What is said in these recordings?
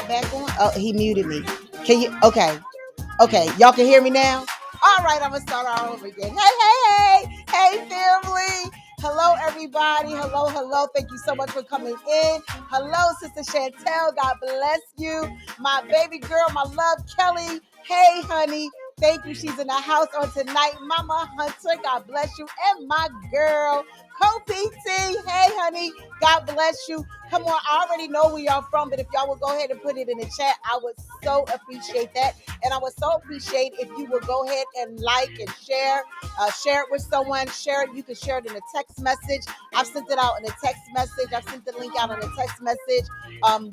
back on? Oh, he muted me. Can you? Okay. Okay. Y'all can hear me now? All right. I'm going to start all over again. Hey, family. Hello, everybody. Hello. Thank you so much for coming in. Hello, Sister Chantel. God bless you. My baby girl, my love, Kelly. Hey, honey. Thank you. She's in the house on tonight. Mama Hunter, God bless you. And my girl, Co-PT. Hey, honey. God bless you. Come on, I already know where y'all from, but if y'all would go ahead and put it in the chat, I would so appreciate that. And I would so appreciate if you would go ahead and like and share it with someone. Share it. You can share it in a text message. I've sent it out in a text message. I've sent the link out in a text message.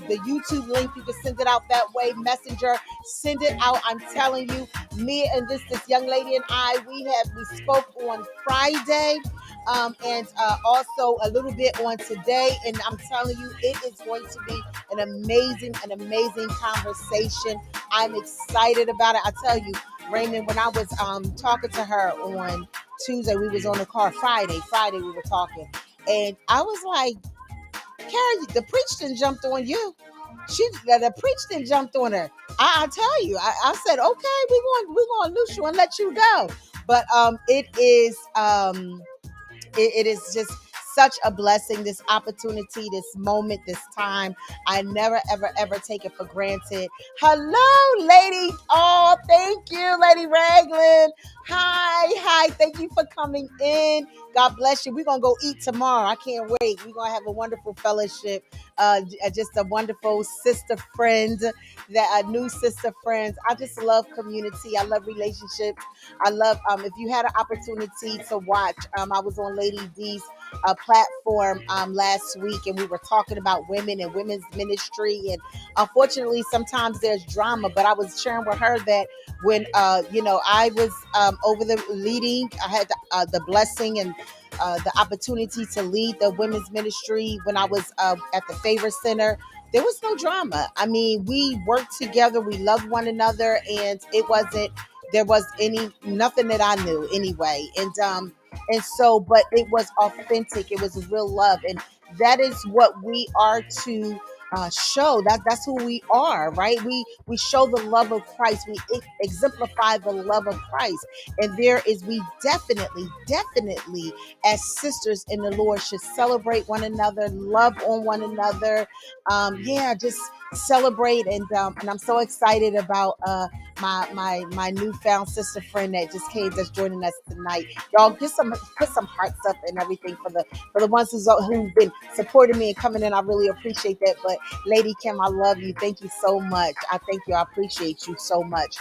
The YouTube link, you can send it out that way. Messenger, send it out. I'm telling you, me and this young lady and I, we spoke on Friday. And also a little bit on today, and I'm telling you, it is going to be an amazing conversation. I'm excited about it. I tell you, Raymond, when I was talking to her on Tuesday, we was on the car. Friday we were talking, and I was like, Carrie, the preach done jumped on you. The preach done jumped on her. I tell you, I said, okay, we're going to loose you and let you go. But it is just such a blessing, this opportunity, this moment, this time. I never, ever take it for granted. Hello, lady. Oh, thank you, Lady Raglan. Hi. Thank you for coming in. God bless you. We're going to go eat tomorrow. I can't wait. We're going to have a wonderful fellowship. Just a wonderful sister friend, new sister friends. I just love community. I love relationships. I love, if you had an opportunity to watch, I was on Lady D's platform last week, and we were talking about women and women's ministry. And unfortunately, sometimes there's drama, but I was sharing with her that when, I was over the leading, I had the blessing and the opportunity to lead the women's ministry when I was at the Favor Center. There was no drama. I mean, we worked together, we loved one another, and there was nothing that I knew anyway. And so, but it was authentic. It was real love. And that is what we are to show. That's who we are, right? We show the love of Christ. We exemplify the love of Christ. And we definitely, as sisters in the Lord, should celebrate one another, love on one another. Just celebrate. And I'm so excited about my newfound sister friend that's joining us tonight. Y'all put some hearts up and everything for the ones who've been supporting me and coming in. I really appreciate that. But Lady Kim, I love you. Thank you so much. I thank you. I appreciate you so much.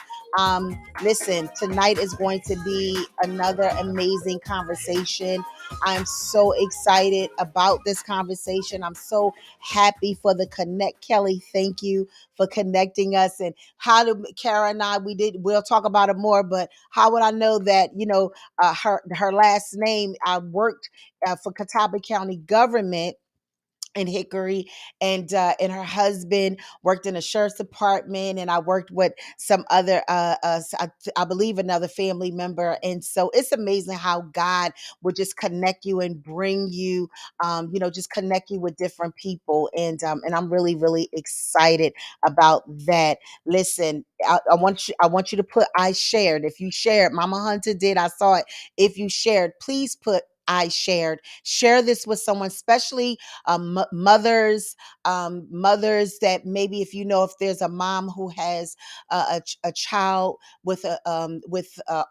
Listen, tonight is going to be another amazing conversation. I'm so excited about this conversation. I'm so happy for the connect. Kelly, thank you for connecting us. And how do Kara and I, we'll talk about it more, but how would I know that, her last name, I worked for Catawba County government in Hickory, and her husband worked in a sheriff's department, and I worked with some other I believe another family member. And so it's amazing how God will just connect you and bring you just connect you with different people. And I'm really, really excited about that. Listen, I want you to put I shared. If you shared, Mama Hunter did, I saw it. If you shared, please put I shared. Share this with someone, especially mothers that maybe, if there's a mom who has a child with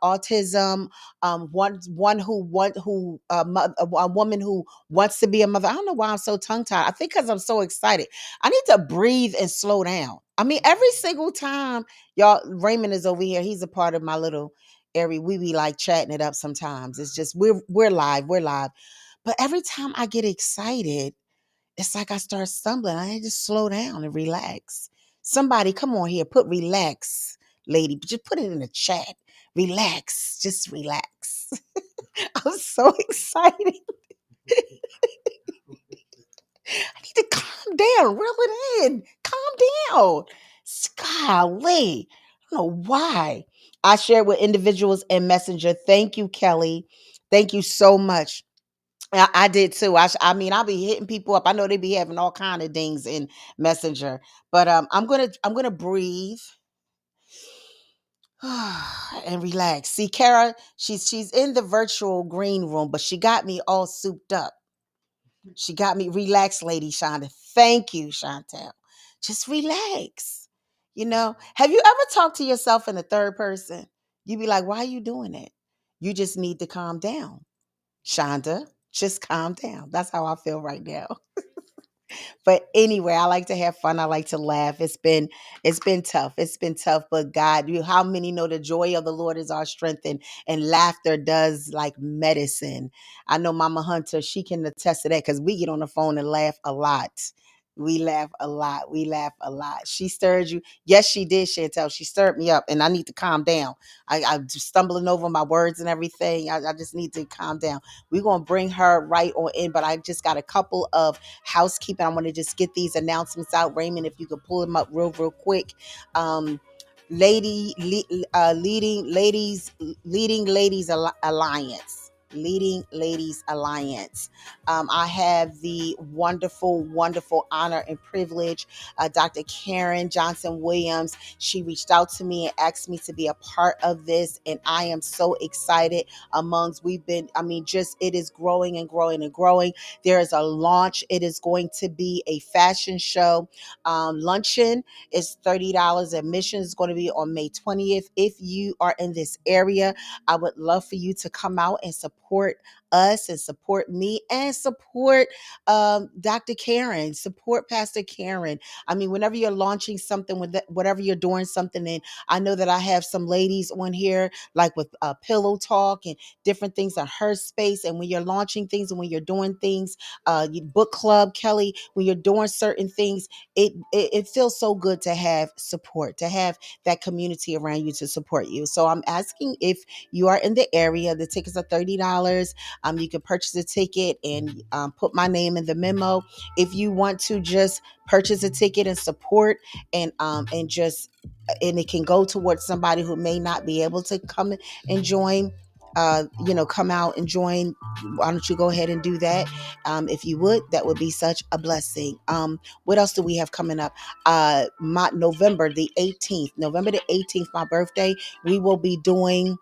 autism, a woman who wants to be a mother. I don't know why I'm so tongue tied. I think because I'm so excited. I need to breathe and slow down. I mean, every single time, y'all. Raymond is over here. He's a part of my little area. We be like chatting it up sometimes. It's just we're live. But every time I get excited, it's like I start stumbling. I just slow down and relax. Somebody, come on here, put relax, lady. Just put it in the chat. Relax. Just relax. I'm so excited. I need to calm down. Reel it in. Calm down. Golly. I don't know why. I share with individuals and Messenger. Thank you, Kelly. Thank you so much. I did too. I mean, I'll be hitting people up. I know they be having all kind of things in Messenger, but I'm gonna breathe and relax. See, Kara, she's in the virtual green room, but she got me all souped up. She got me relaxed, Lady Shonda. Thank you, Chantel. Just relax. Have you ever talked to yourself in the third person? You be like, why are you doing it? You just need to calm down. Shonda, just calm down. That's how I feel right now. But anyway, I like to have fun. I like to laugh. It's been tough. It's been tough, but God, how many know the joy of the Lord is our strength, and laughter does like medicine. I know Mama Hunter, she can attest to that because we get on the phone and laugh a lot. We laugh a lot. We laugh a lot. She stirred you. Yes, she did, Chantel. She stirred me up, and I need to calm down. I'm just stumbling over my words and everything. I just need to calm down. We're going to bring her right on in, but I just got a couple of housekeeping. I want to just get these announcements out. Raymond, if you could pull them up real quick. Um, leading ladies alliance. Leading Ladies Alliance. I have the wonderful honor and privilege. Dr. Karen Johnson Williams. She reached out to me and asked me to be a part of this, and I am so excited. Just it is growing and growing and growing. There is a launch. It is going to be a fashion show. Luncheon is $30. Admission is going to be on May 20th. If you are in this area, I would love for you to come out and support us and support me and support Dr. Karen, support Pastor Karen. I mean, whenever you're launching something with whatever you're doing something in, I know that I have some ladies on here, like with Pillow Talk and different things in her space. And when you're launching things and when you're doing things, book club, Kelly, when you're doing certain things, it feels so good to have support, to have that community around you to support you. So I'm asking if you are in the area. The tickets are $30. You can purchase a ticket and put my name in the memo. If you want to just purchase a ticket and support, and it can go towards somebody who may not be able to come and join. Come out and join. Why don't you go ahead and do that? If you would, that would be such a blessing. What else do we have coming up? November the 18th, my birthday, we will be doing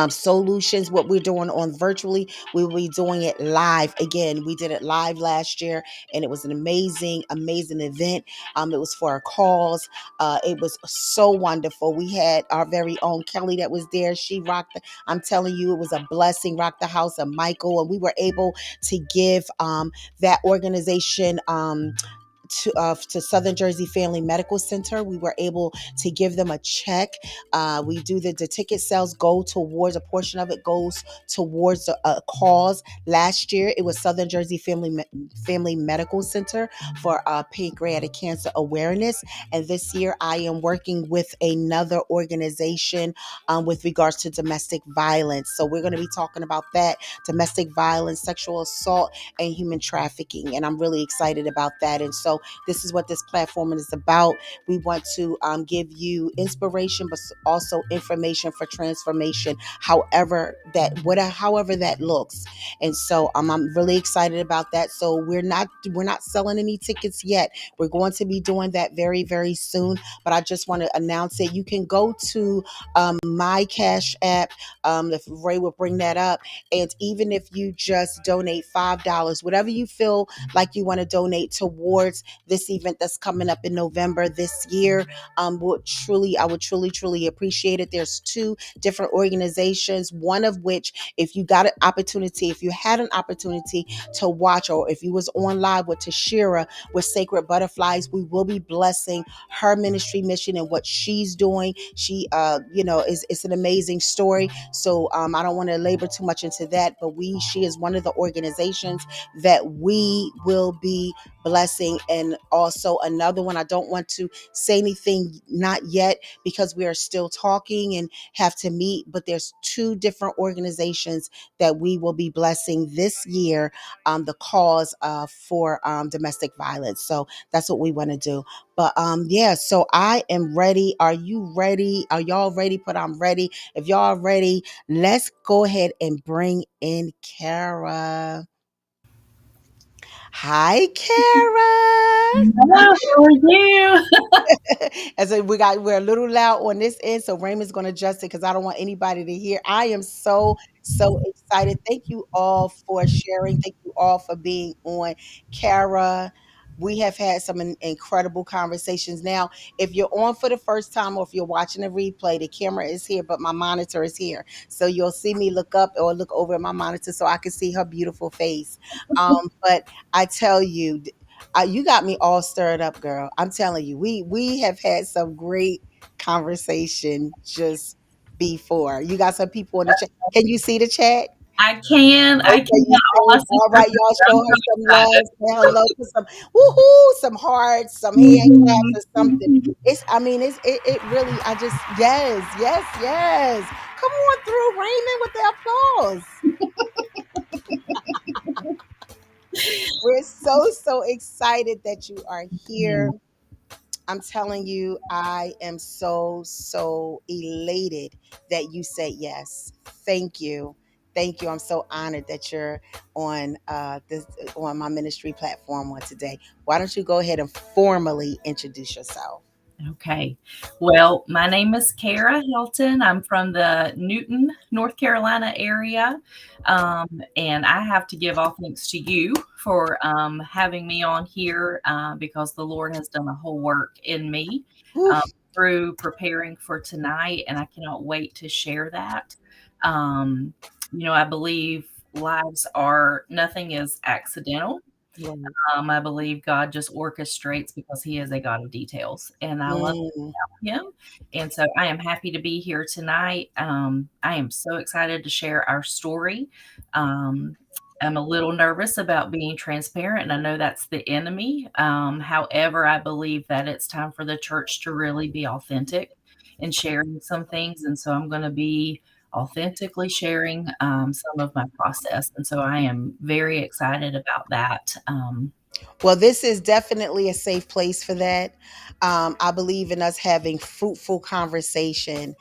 Soul-U-Tions. What we're doing on virtually, we will be doing it live again. We did it live last year, and it was an amazing event. It was for a cause. It was so wonderful. We had our very own Kelly that was there. She rocked. I'm telling you, it was a blessing. Rocked the house of Michael, and we were able to give that organization. To Southern Jersey Family Medical Center. We were able to give them a check. We do the ticket sales go towards, a portion of it goes towards a cause. Last year, it was Southern Jersey Family Medical Center for pancreatic cancer awareness. And this year, I am working with another organization with regards to domestic violence. So we're going to be talking about that, domestic violence, sexual assault, and human trafficking. And I'm really excited about that. And so this is what this platform is about. We want to give you inspiration, but also information for transformation, however that looks. And so I'm really excited about that. So we're not selling any tickets yet. We're going to be doing that very, very soon. But I just want to announce it. You can go to my Cash App. If Ray will bring that up. And even if you just donate $5, whatever you feel like you want to donate towards this event that's coming up in November this year, I would truly appreciate it. There's two different organizations, one of which, if you had an opportunity to watch, or if you was on live with Tashira with Sacred Butterflies, we will be blessing her ministry mission and what she's doing. She it's an amazing story. So I don't want to labor too much into that, but she is one of the organizations that we will be blessing. And also another one, I don't want to say anything not yet because we are still talking and have to meet, but there's two different organizations that we will be blessing this year, the cause for domestic violence. So that's what we want to do. But yeah, so I am ready. Are you ready? Are y'all ready? But I'm ready. If y'all are ready, let's go ahead and bring in Kara. Hi, Kara. Hello, how are you? As we're a little loud on this end, so Raymond's gonna adjust it because I don't want anybody to hear. I am so excited. Thank you all for sharing. Thank you all for being on. Kara, we have had some incredible conversations. Now, if you're on for the first time or if you're watching a replay, the camera is here, but my monitor is here. So you'll see me look up or look over at my monitor so I can see her beautiful face. But I tell you, you got me all stirred up, girl. I'm telling you, we have had some great conversation just before. You got some people in the chat. Can you see the chat? I Okay, can. you All I see. see All are right, y'all pictures. show I'm her some so love, say hello, put some woohoo, some hearts, some hand claps or something. excited. It's I mean, it really I just yes. Come on through, Raymond, with the applause. We're so excited that you are here. I'm telling you, I am so elated that you said yes. Thank you. Thank you. I'm so honored that you're on this on my ministry platform on today. Why don't you go ahead and formally introduce yourself? Okay. Well, my name is Kara Helton. I'm from the Newton, North Carolina area. And I have to give all thanks to you for having me on here because the Lord has done a whole work in me Whew. um, through preparing for tonight. And I cannot wait to share that. Um, I believe lives are, nothing is accidental. Right. I believe God just orchestrates because He is a God of details, and I love Mm. Him. And so I am happy to be here tonight. I am so excited to share our story. Um, I'm a little nervous about being transparent, and I know that's the enemy. However, I believe that it's time for the church to really be authentic in sharing some things. And so I'm going to be authentically sharing some of my process. And so I am very excited about that. Well, this is definitely a safe place for that. I believe in us having fruitful conversation.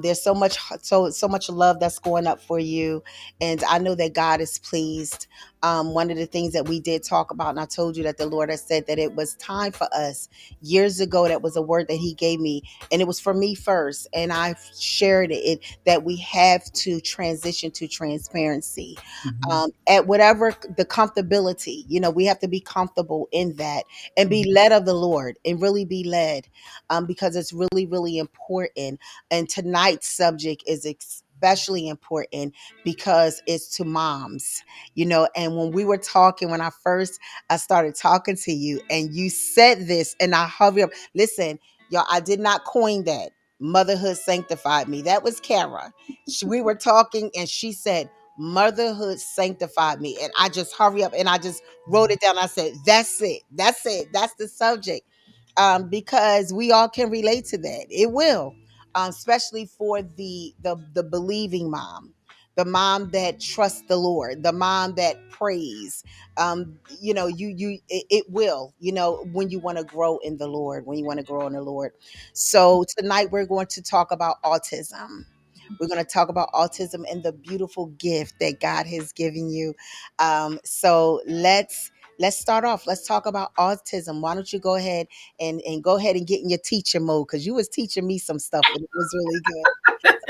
There's so much love that's going up for you, and I know that God is pleased. One of the things that we did talk about, and I told you that the Lord has said that it was time for us years ago. That was a word that He gave me, and it was for me first, and I shared that we have to transition to transparency Mhm. at whatever the comfortability. We have to be comfortable in that and be led of the Lord and really be led, because it's really important. And tonight's subject is especially important because it's to moms, and when we were talking, when I started talking to you and you said this and I hurry up. Listen, y'all, I did not coin that. Motherhood sanctified me. That was Kara. We were talking and she said, motherhood sanctified me. And I just hurry up and I just wrote it down. I said, that's it. That's it. That's the subject. Because we all can relate to that. It will, especially for the believing mom, the mom that trusts the Lord, the mom that prays. It will, when you want to grow in the Lord, when you want to grow in the Lord. So tonight we're going to talk about autism. We're going to talk about autism and the beautiful gift that God has given you. So let's start off. Let's talk about autism. Why don't you go ahead and go ahead and get in your teacher mode, because you was teaching me some stuff and it was really good.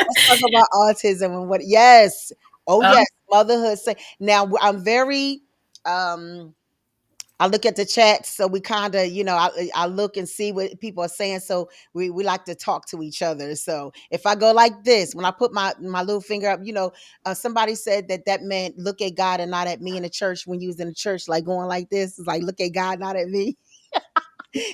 Let's talk about autism and what. Yes, oh Um, yes, motherhood. Say now, I'm very. I look at the chat, so we kind of, I look and see what people are saying. So we like to talk to each other. So if I go like this, when I put my little finger up, somebody said that meant look at God and not at me in the church. When you was in the church, like going like this, it's like look at God, not at me.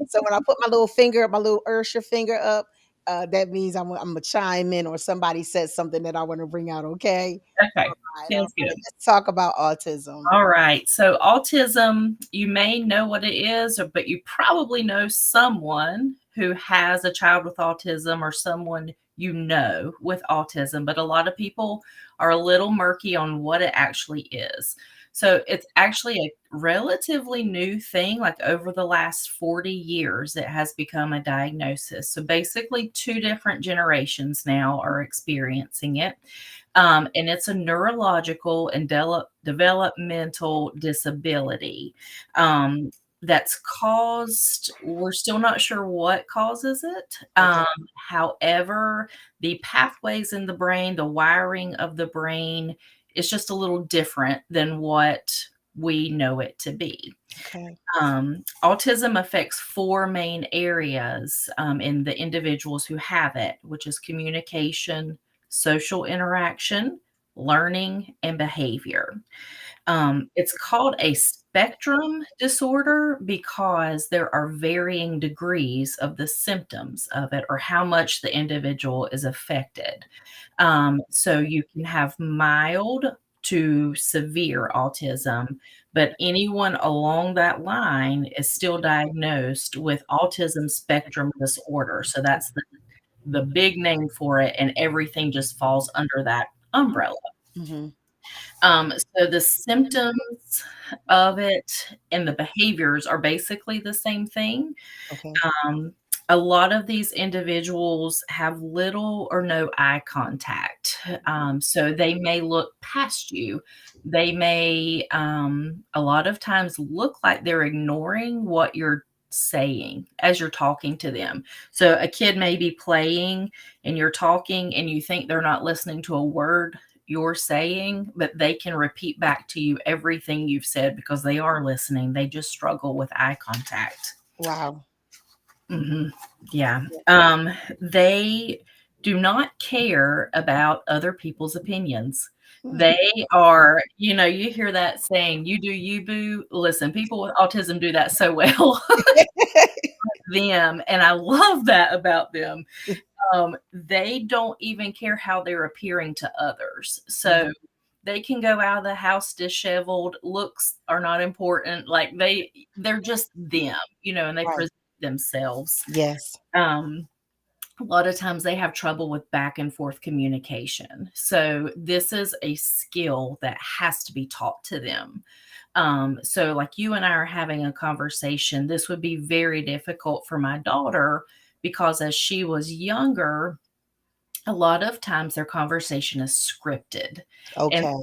So when I put my little finger up, my little Ursha finger up, that means I'm gonna chime in, or somebody says something that I want to bring out. Okay. Okay, All sounds right. good. Let's talk about autism. All right. So autism, you may know what it is, but you probably know someone who has a child with autism or someone you know with autism, but a lot of people are a little murky on what it actually is. So it's actually a relatively new thing, like over the last 40 years, it has become a diagnosis. So basically, two different generations now are experiencing it. And it's a neurological and developmental disability that's caused, we're still not sure what causes it. Okay. However, the pathways in the brain, the wiring of the brain is just a little different than what we know it to be. Okay. Autism affects four main areas in the individuals who have it, which is communication, social interaction, learning, and behavior. It's called a spectrum disorder because there are varying degrees of the symptoms of it or how much the individual is affected. So you can have mild to severe autism, but anyone along that line is still diagnosed with autism spectrum disorder. So that's the big name for it, and everything just falls under that umbrella. Mm-hmm. So the symptoms of it and the behaviors are basically the same thing. Okay. Um, a lot of these individuals have little or no eye contact. So they may look past you. They may, a lot of times, look like they're ignoring what you're saying as you're talking to them. So a kid may be playing and you're talking and you think they're not listening to a word you're saying, but they can repeat back to you everything you've said because they are listening. They just struggle with eye contact. Wow. Mhm. Yeah. They do not care about other people's opinions. Hmm. They are, you hear that saying, "You do you, boo." Listen, people with autism do that so well. Them, and I love that about them. They don't even care how they're appearing to others. So Mhm. they can go out of the house disheveled. Looks are not important. Like they're just them, and they Right. present themselves. Yes. Um, a lot of times they have trouble with back and forth communication. So this is a skill that has to be taught to them. So like you and I are having a conversation, this would be very difficult for my daughter because as she was younger, a lot of times their conversation is scripted. And Okay.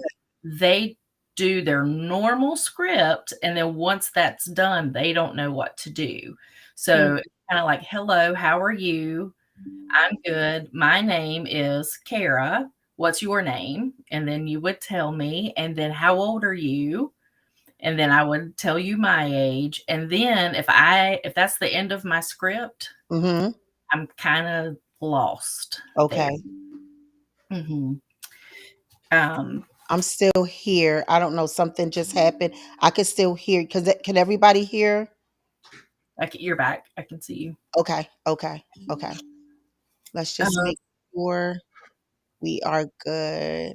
they do their normal script, and then once that's done, they don't know what to do. Hmm. So it's kind of like, "Hello, how are you? I'm good. My name is Kara. What's your name?" And then you would tell me, and then how old are you? And then I would tell you my age. And then if that's the end of my script, Mm-hmm. I'm kind of lost there. Okay. Mhm. Um, I'm still here. I don't know. Something just happened. I can still hear. Because can everybody hear? you're back. I can see you. Okay. Okay. Okay. Let's just Um, make sure we are good.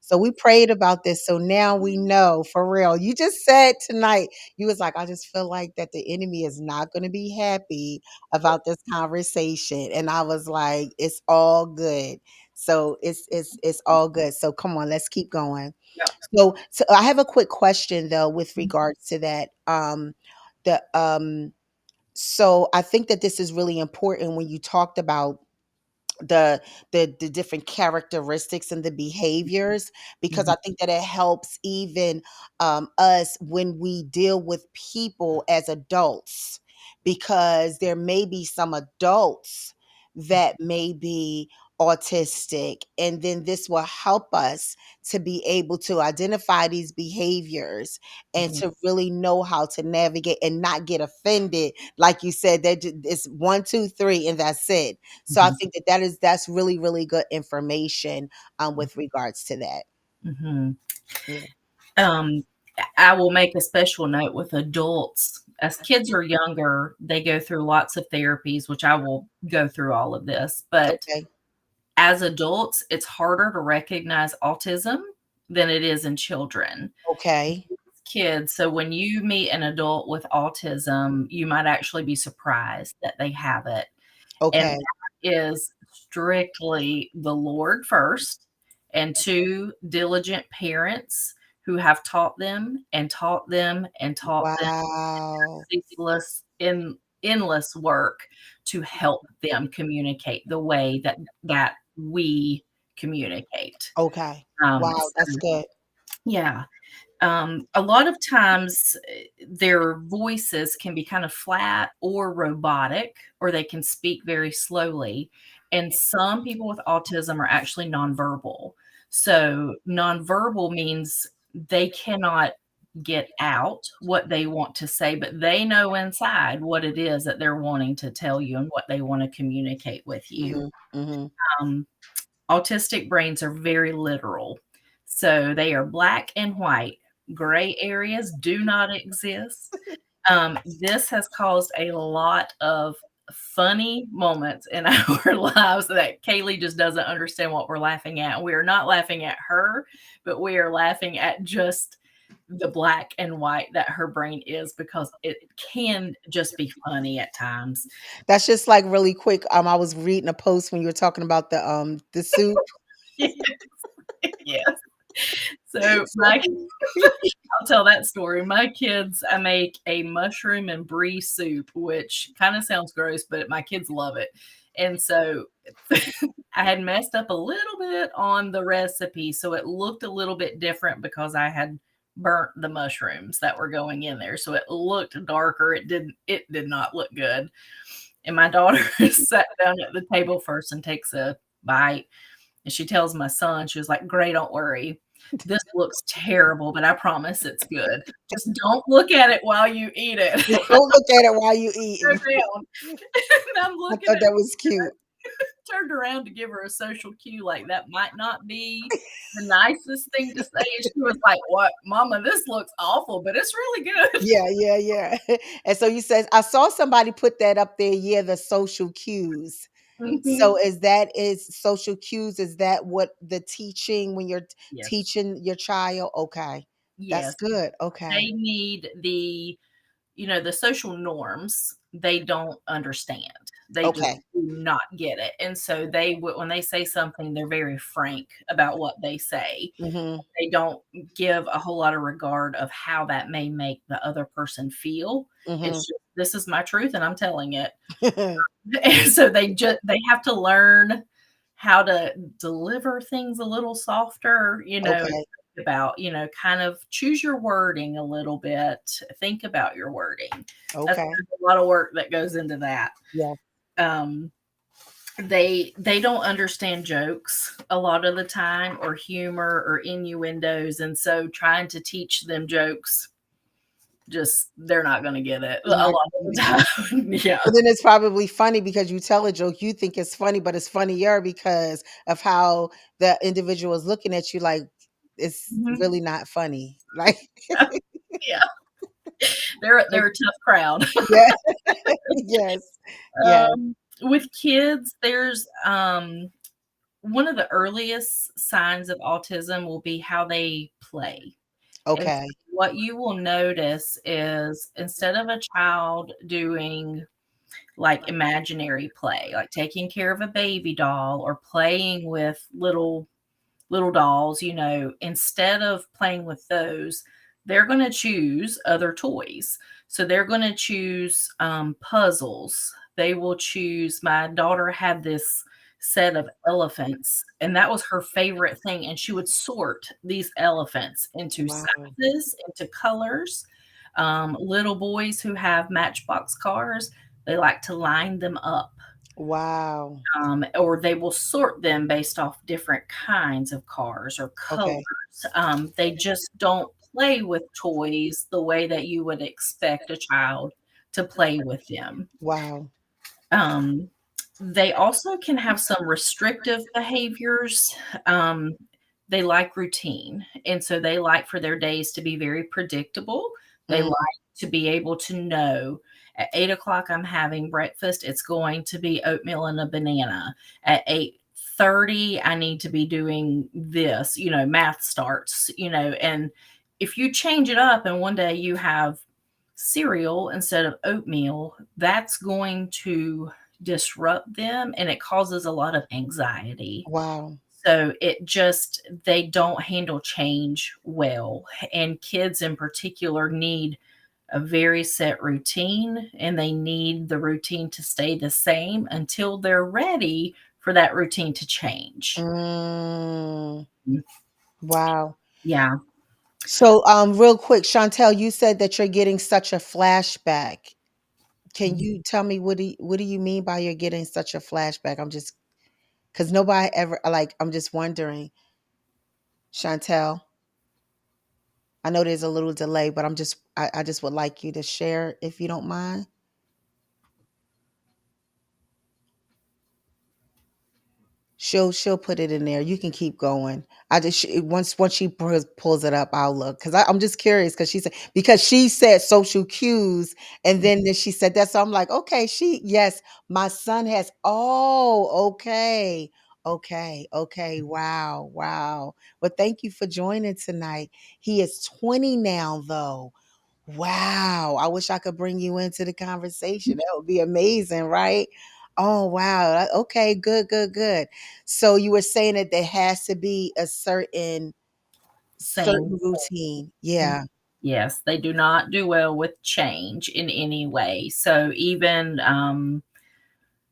So we prayed about this. So now we know for real. You just said tonight, you was like, I just feel like that the enemy is not going to be happy about this conversation. And I was like, it's all good. So it's all good. So come on, let's keep going. yeah. So I have a quick question though with Mhm, regards to that. The so I think that this is really important when you talked about the the different characteristics and the behaviors, because mhm, I think that it helps even us when we deal with people as adults, because there may be some adults that may be autistic, and then this will help us to be able to identify these behaviors and mhm, to really know how to navigate and not get offended. Like you said, that it's one, two, three, and that's it. So I mhm, think that that's really, really good information with regards to that. mhm. Yeah. Um, I will make a special note with adults. as kids are younger, they go through lots of therapies, which I will go through all of this. But Okay. as adults, it's harder to recognize autism than it is in children. Okay. Kids, so when you meet an adult with autism, you might actually be surprised that they have it. And Okay. that is strictly the Lord first, and 2, diligent parents who have taught them and taught them and taught them Wow. endless work to help them communicate the way that we communicate. Okay. Wow, that's So good. yeah. A lot of times, their voices can be kind of flat or robotic, or they can speak very slowly. And some people with autism are actually nonverbal. So, nonverbal means they cannot get out what they want to say, but they know inside what it is that they're wanting to tell you and what they want to communicate with you. Mhm. Mhm. Um, Autistic brains are very literal. So they are black and white. Gray areas do not exist. This has caused a lot of funny moments in our lives that Kaylee just doesn't understand what we're laughing at. We are not laughing at her, but we are laughing at just the black and white that her brain is, because it can just be funny at times. That's just like really quick. I was reading a post when you were talking about the soup. Yes. So my I'll tell that story. My kids, I make a mushroom and brie soup, which kind of sounds gross, but my kids love it. And so I had messed up a little bit on the recipe, so it looked a little bit different because I had burnt the mushrooms that were going in there. So it looked darker. It did not look good. And my daughter sat down at the table first and takes a bite. And she tells my son, she was like, "Gray, don't worry. This looks terrible, but I promise it's good. Just don't look at it while you eat it." Just don't look at it while you Go eating. down. And I'm I looking thought at that was cute. turned around to give her a social cue, like that might not be the nicest thing to say. And she was like, "What, mama, this looks awful, but it's really good." Yeah, yeah, yeah. And so you said I saw somebody put that up there, yeah, the social cues. So Mhm. is social cues, is that what the teaching when you're Yes. teaching your child? Okay. That's Yes. good. Okay. They need the social norms, they don't understand. They just Okay. do not get it. And so when they say something, they're very frank about what they say. Mhm. They don't give a whole lot of regard of how that may make the other person feel. It's Mhm. just, "This is my truth and I'm telling it." And so they have to learn how to deliver things a little softer, Okay. about, kind of choose your wording a little bit, think about your wording. Okay. There's a lot of work that goes into that. Yeah. Um, they don't understand jokes a lot of the time, or humor or innuendos, and so trying to teach them jokes, just they're not gonna get it a You're not lot of gonna the get it. time. Yeah. But then it's probably funny because you tell a joke, you think it's funny, but it's funnier because of how the individual is looking at you like it's Mhm. really not funny. Like, Yeah. They're a tough crowd. yeah, yes. Yeah. With kids, there's one of the earliest signs of autism will be how they play. And so Okay. what you will notice is, instead of a child doing like imaginary play, like taking care of a baby doll or playing with little dolls, instead of playing with those, they're going to choose other toys. So they're going to choose puzzles. They will choose. My daughter had this set of elephants, and that was her favorite thing. And she would sort these elephants into Wow. sizes, into colors. Little boys who have matchbox cars, they like to line them up, Wow. or they will sort them based off different kinds of cars or colors. Okay. They just don't play with toys the way that you would expect a child to play with them. Wow. Um, they also can have some restrictive behaviors. They like routine, and so they like for their days to be very predictable. They Mm, like to be able to know at 8 o'clock I'm having breakfast. It's going to be oatmeal and a banana. At 8:30 I need to be doing this. Math starts. And if you change it up and one day you have cereal instead of oatmeal, that's going to disrupt them and it causes a lot of anxiety. wow. So they don't handle change well. And kids in particular need a very set routine and they need the routine to stay the same until they're ready for that routine to change. Mm, wow. Yeah. So, real quick, Chantel, you said that you're getting such a flashback. Can you tell me what do you mean by you're getting such a flashback? I'm just because nobody ever like. I'm just wondering, Chantel. I know there's a little delay, but I just would like you to share if you don't mind. She'll put it in there. You can keep going. I just once she pulls it up, I'll look because I'm just curious because she said social cues, and then she said that, so I'm like, okay, yes, my son has. Oh, okay, okay, wow, wow. Well, thank you for joining tonight. He is 20 now, though. Wow, I wish I could bring you into the conversation. That would be amazing, right? Oh, wow. Okay, good, good, good. So you were saying that there has to be a certain Same. routine. Mhm. Yeah. Yes, they do not do well with change in any way. So even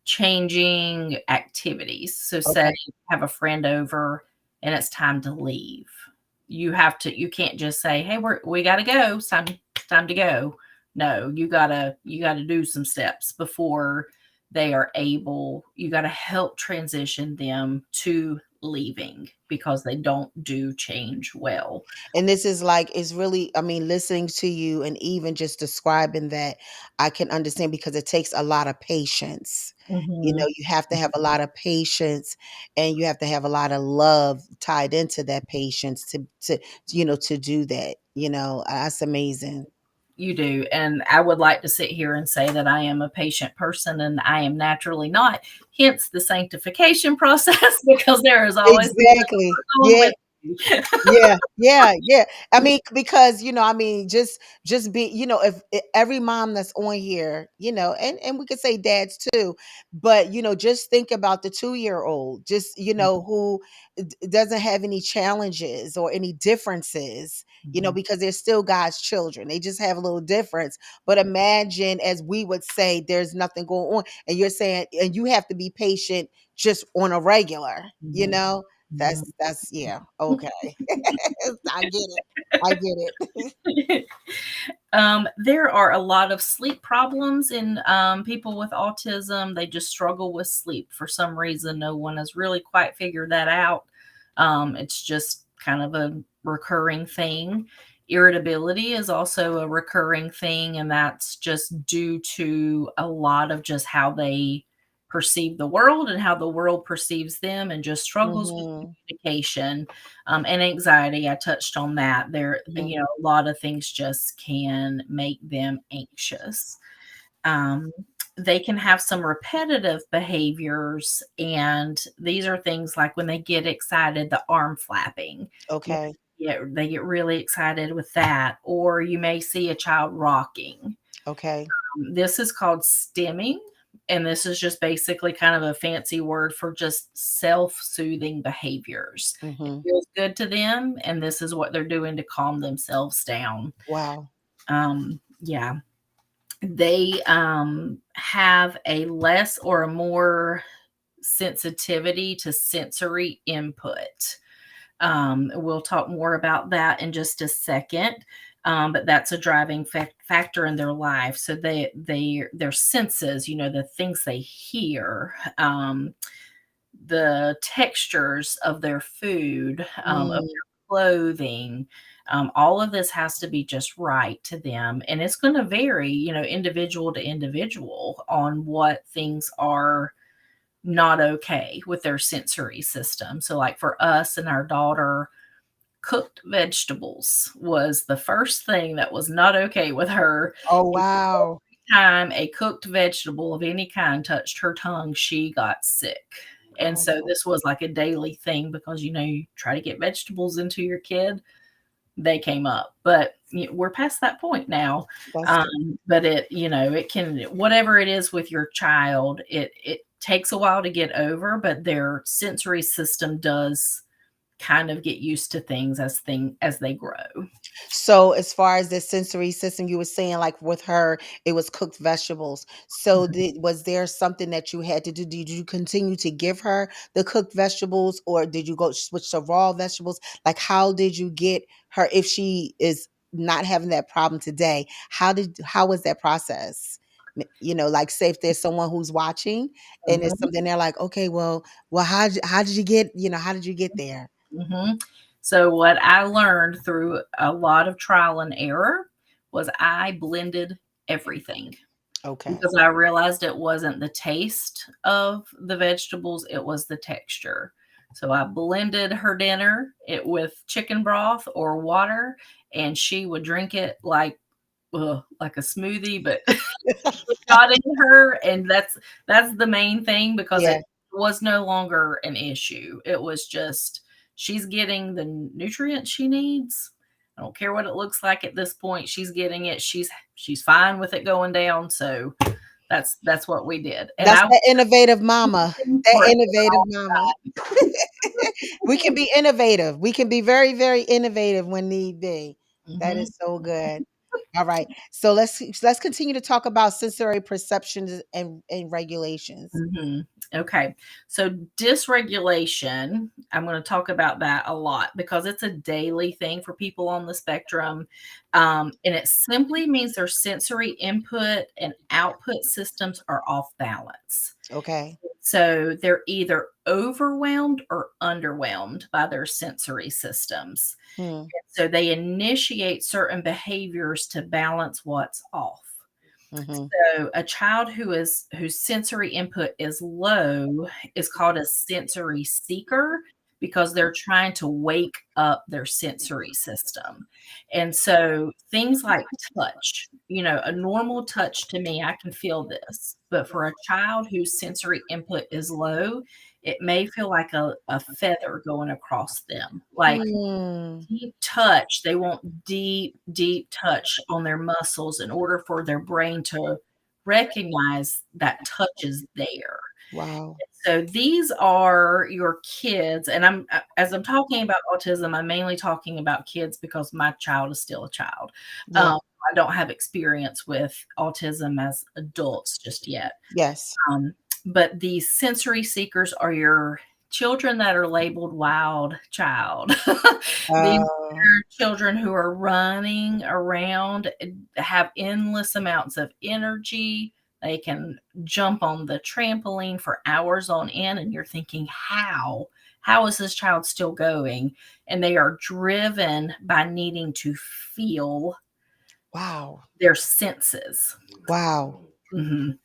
changing activities. So say Okay. you have a friend over and it's time to leave. You can't just say, "Hey, we got to go. It's time to go." No, you got to do some steps before they are able. You got to help transition them to leaving because they don't do change well. And this is like, it's really, I mean, listening to you and even just describing that, I can understand because it takes a lot of patience. Mhm. You have to have a lot of patience and you have to have a lot of love tied into that patience to do that. That's amazing. You do. And I would like to sit here and say that I am a patient person, and I am naturally not, hence the sanctification process, because there is always Exactly. someone Yeah. with you. Yeah, yeah, yeah. I mean, because just be, if every mom that's on here, and we could say dads too, but just think about the 2-year old, just who doesn't have any challenges or any differences, Mhm. because they're still God's children. They just have a little difference. But imagine, as we would say, there's nothing going on, and you're saying, and you have to be patient just on a regular, you Mhm. know. That's yeah, okay. I get it. I get it. Mhm. There are a lot of sleep problems in people with autism. They just struggle with sleep for some reason. No one has really quite figured that out. It's just kind of a recurring thing. Irritability is also a recurring thing, and that's just due to a lot of just how they perceive the world and how the world perceives them, and just struggles with Mhm, communication and anxiety. I touched on that. mhm. A lot of things just can make them anxious. Um, they can have some repetitive behaviors, and these are things like when they get excited, the arm flapping. You Okay, they get really excited with that, or you may see a child rocking. okay. This is called stimming, and this is just basically kind of a fancy word for just self-soothing behaviors. It Mhm. feels good to them, and this is what they're doing to calm themselves down. Wow. Yeah. They have a less or a more sensitivity to sensory input. We'll talk more about that in just a second. But that's a driving factor in their life. So their senses, the things they hear, the textures of their food, of Mm, their clothing, all of this has to be just right to them, and it's going to vary, individual to individual on what things are not okay with their sensory system. So, like for us and our daughter, Cooked vegetables was the first thing that was not okay with her. Oh, wow. Time a cooked vegetable of any kind touched her tongue, she got sick. And Oh, so this was like a daily thing because, you try to get vegetables into your kid, they came up. But we're past that point now. that's good. But it can, whatever it is with your child, it takes a while to get over, but their sensory system does kind of get used to things as they grow. So as far as the sensory system, you were saying like with her, it was cooked vegetables. So was there something that you had to do? Did you continue to give her the cooked vegetables, or did you go switch to raw vegetables? Like how did you get her, if she is not having that problem today, how was that process? Like say if there's someone who's watching and it's Mhm. something they're like, okay, well, how did you get, how did you get there? Mhm. So what I learned through a lot of trial and error was I blended everything Okay. because I realized it wasn't the taste of the vegetables, it was the texture. So I blended her dinner it with chicken broth or water, and she would drink it like a smoothie, but got in her, and that's the main thing because Yeah. it was no longer an issue. It was just she's getting the nutrients she needs. I don't care what it looks like at this point. She's getting it. She's fine with it going down. So that's what we did. And That's I that innovative mama. That for it. innovative mama. We can be innovative. We can be very, very innovative when need be. That Mhm. is so good. All right. So let's continue to talk about sensory perceptions and regulations. Mhm. Okay. So dysregulation, I'm going to talk about that a lot because it's a daily thing for people on the spectrum. And it simply means their sensory input and output systems are off balance. Okay. So they're either overwhelmed or underwhelmed by their sensory systems. Hmm. So they initiate certain behaviors to balance what's off. Mm-hmm. So a child whose sensory input is low is called a sensory seeker because they're trying to wake up their sensory system. And so things like touch, a normal touch to me, I can feel this. But for a child whose sensory input is low, it may feel like a feather going across them. Like Hmm. deep touch. They want deep, deep touch on their muscles in order for their brain to recognize that touch is there. Wow. So these are your kids, and as I'm talking about autism, I'm mainly talking about kids because my child is still a child. Yeah. I don't have experience with autism as adults just yet. Yes. Um, but these sensory seekers are your children that are labeled wild child. These Uh, are children who are running around, have endless amounts of energy. They can jump on the trampoline for hours on end, and you're thinking, how? How is this child still going? And they are driven by needing to feel wow. their senses. Wow. Mhm.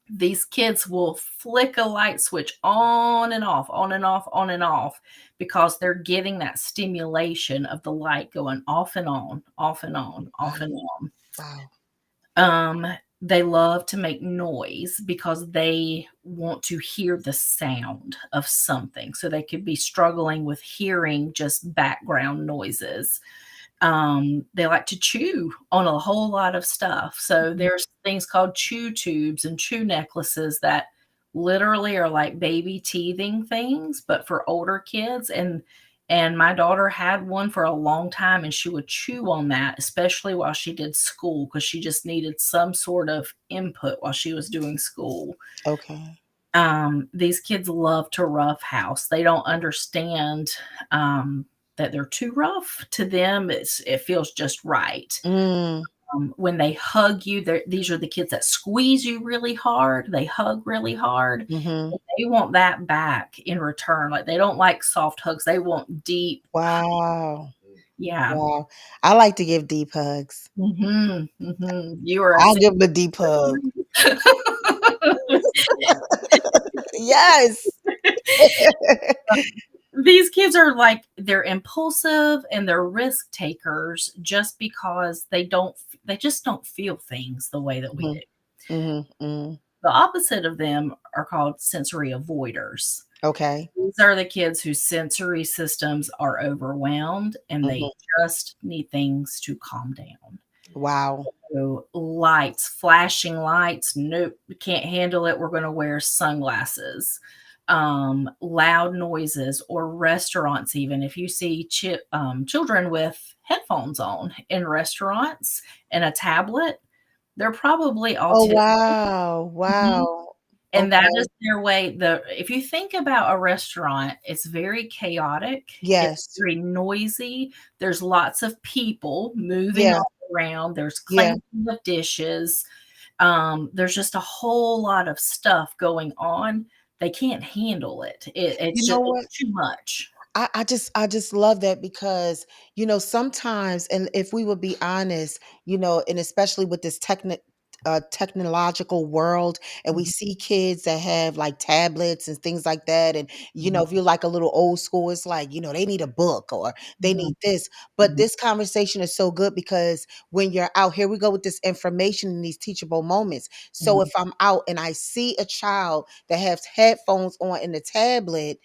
These kids will flick a light switch on and off, on and off, on and off, because they're getting that stimulation of the light going off and on, off and on, off and on. Wow. Um, they love to make noise because they want to hear the sound of something. So they could be struggling with hearing just background noises. They like to chew on a whole lot of stuff. So Mhm. there's things called chew tubes and chew necklaces that literally are like baby teething things, but for older kids. And my daughter had one for a long time, and she would chew on that, especially while she did school, because she just needed some sort of input while she was doing school. Okay. These kids love to roughhouse. They don't understand that they're too rough. To them, it feels just right. Mm. When they hug you, these are the kids that squeeze you really hard. They hug really hard. Mm-hmm. They want that back in return. Like they don't like soft hugs. They want deep. Wow. Yeah. Wow. I like to give deep hugs. You are a I'll give 'em a deep hug. Yes. these kids are like they're impulsive and they're risk takers just because they just don't feel things the way that we do. Mhm. Mhm. Mhm. The opposite of them are called sensory avoiders. Okay. These are the kids whose sensory systems are overwhelmed and they Mhm. just need things to calm down. Wow. So lights, flashing lights, nope, we can't handle it. We're going to wear sunglasses. Loud noises or restaurants, even if you see children with headphones on in restaurants and a tablet, they're probably Oh, autistic. wow. Mhm. Wow. And that is Okay. their way. The If you think about a restaurant, it's very chaotic, it's Yes. very noisy, there's lots of people moving Yeah. all around, there's Yeah. clanking of dishes, there's just a whole lot of stuff going on. They can't handle it. You know It's what? too much. I just love that because sometimes, and if we would be honest, and especially with this technological world, and we Mhm, see kids that have like tablets and things like that, and mhm, if you're like a little old school, it's like they need a book or they mhm, need this. But mhm, this conversation is so good because when you're out here, we go with this information in these teachable moments. So if mhm, I'm out and I see a child that has headphones on in the tablet,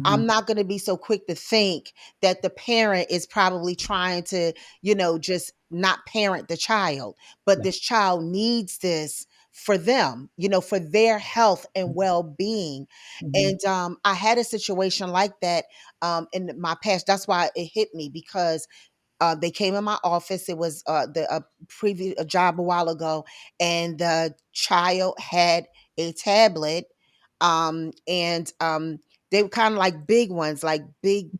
I'm mhm, not going to be so quick to think that the parent is probably trying to, just not parent the child, but yeah, this child needs this for them, for their health and well-being. mhm, And I had a situation like that in my past. That's why it hit me because they came in my office. It was the previous a job a while ago, and the child had a tablet, and they were kind of like big ones, like big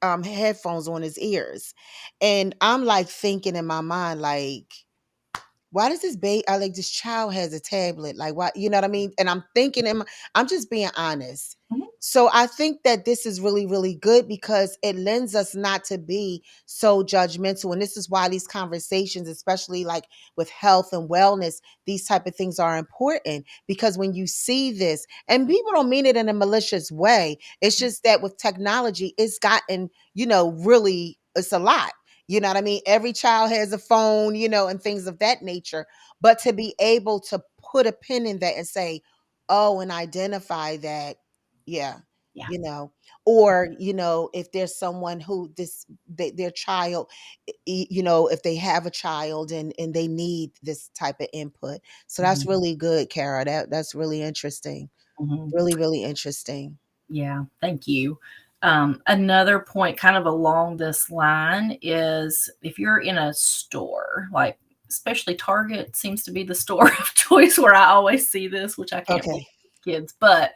headphones on his ears, and I'm like thinking in my mind, like, why does this baby I like this child has a tablet? Like, why, you know what I mean? And I'm thinking I'm just being honest. mhm, So I think that this is really, really good because it lends us not to be so judgmental. And this is why these conversations, especially like with health and wellness, these type of things are important because when you see this, and people don't mean it in a malicious way, it's just that with technology, it's gotten, really, it's a lot. You know what I mean? Every child has a phone, and things of that nature. But to be able to put a pin in that and say, oh, and identify that, yeah, yeah, you know, or, if there's someone who their child, if they have a child and they need this type of input. So that's mhm, really good, Kara. That's really interesting. mhm. Really, really interesting. Yeah, thank you. Another point kind of along this line is if you're in a store, like especially Target seems to be the store of choice where I always see this, which I can't believe Okay. kids, but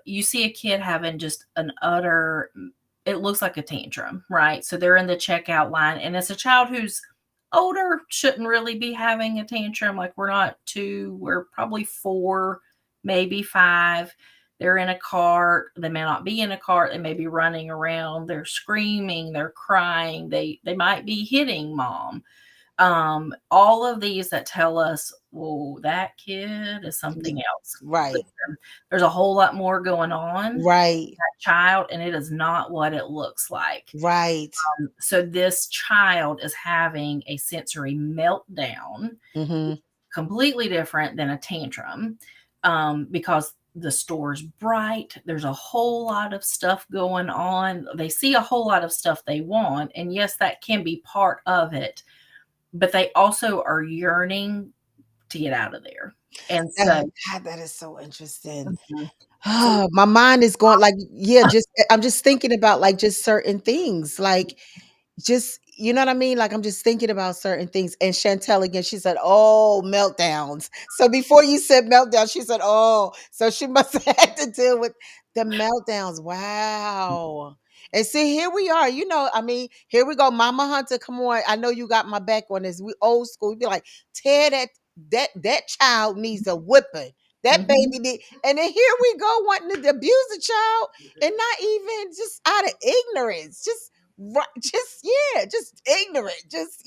you see a kid having just an utter, it looks like a tantrum, right? So they're in the checkout line, and it's a child who's older, shouldn't really be having a tantrum. Like we're not two, we're probably four, maybe five. They're in a cart. They may not be in a cart. They may be running around. They're screaming. They're crying. They might be hitting mom. All of these that tell us, well, that kid is something else. Right. Listen, there's a whole lot more going on in Right. that child, and it is not what it looks like. Right. So this child is having a sensory meltdown, Mm-hmm. completely different than a tantrum, because the store's bright. There's a whole lot of stuff going on. They see a whole lot of stuff they want. And yes, that can be part of it, but they also are yearning to get out of there. And so, God, that is so interesting. mhm. So My mind is going like, yeah, just I'm just thinking about like just certain things. Like just what I mean? Like I'm just thinking about certain things. And Chantel again, she said, "Oh, meltdowns." So before you said meltdown, she said, "Oh." So she must have had to deal with the meltdowns. Wow. And see, here we are. I mean, here we go. Mama Hunter, come on. I know you got my back on this. We old school. We be like, tear that child needs a whipping. That mhm, baby need, and then here we go wanting to abuse the child and not even just out of ignorance. Right, just yeah, just ignorant, just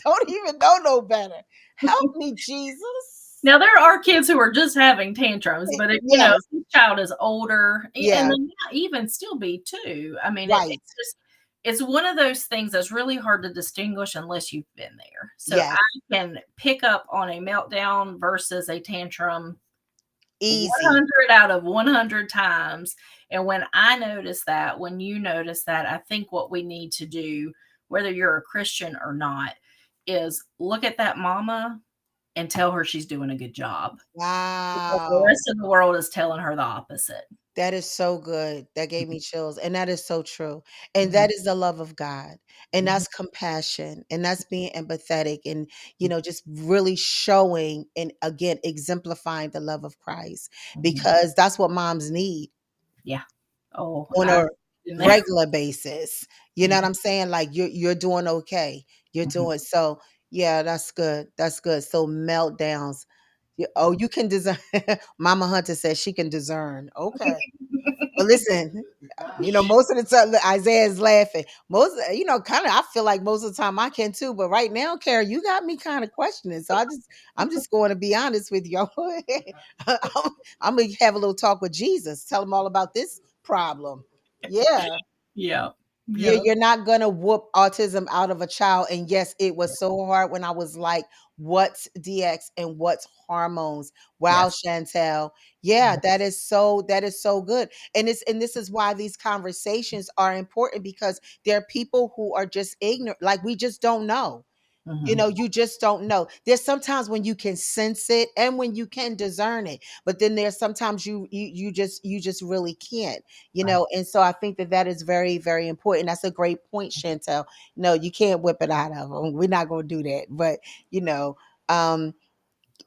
don't even know no better. Help me, Jesus. Now there are kids who are just having tantrums, but if, if Yes, the child is older, and yeah, then not even still be too. I mean, right. it's just it's one of those things that's really hard to distinguish unless you've been there. So Yes, I can pick up on a meltdown versus a tantrum easy. 100 out of 100 times. And when I notice that, when you notice that, I think what we need to do, whether you're a Christian or not, is look at that mama and tell her she's doing a good job, because the Wow. rest of the world is telling her the opposite. That is so good. That gave Mhm, me chills. And that is so true. And mhm, that is the love of God. And mhm, that's compassion. And that's being empathetic and, mhm, just really showing and again exemplifying the love of Christ mhm. because that's what moms need Yeah. Oh, on I've a been there. regular basis. You know what Mhm, I'm saying? Like you're doing okay. You're mhm. doing so yeah, that's good. That's good. So meltdowns. Oh, you can discern. Mama Hunter says she can discern. Okay. But listen, most of the time Isaiah is laughing. Most, kind of. I feel like most of the time I can too. But right now, Kara, you got me kind of questioning. So I'm just going to be honest with you. I'm, I'm gonna have a little talk with Jesus. Tell him all about this problem. Yeah. Yeah, You're yeah, you're not gonna whoop autism out of a child. And yes, it was so hard when I was like, what's DX and what's hormones? Wow, yes, Chantel. Yeah, mhm, that is so good. And this is why these conversations are important because there are people who are just ignorant, like we just don't know. mhm, You just don't know. There's sometimes when you can sense it and when you can discern it, but then there's sometimes you just really can't. right. And so I think that that is very very important. That's a great point, Chantel. No, you can't whip it out of them. We're not going to do that. But you know, um,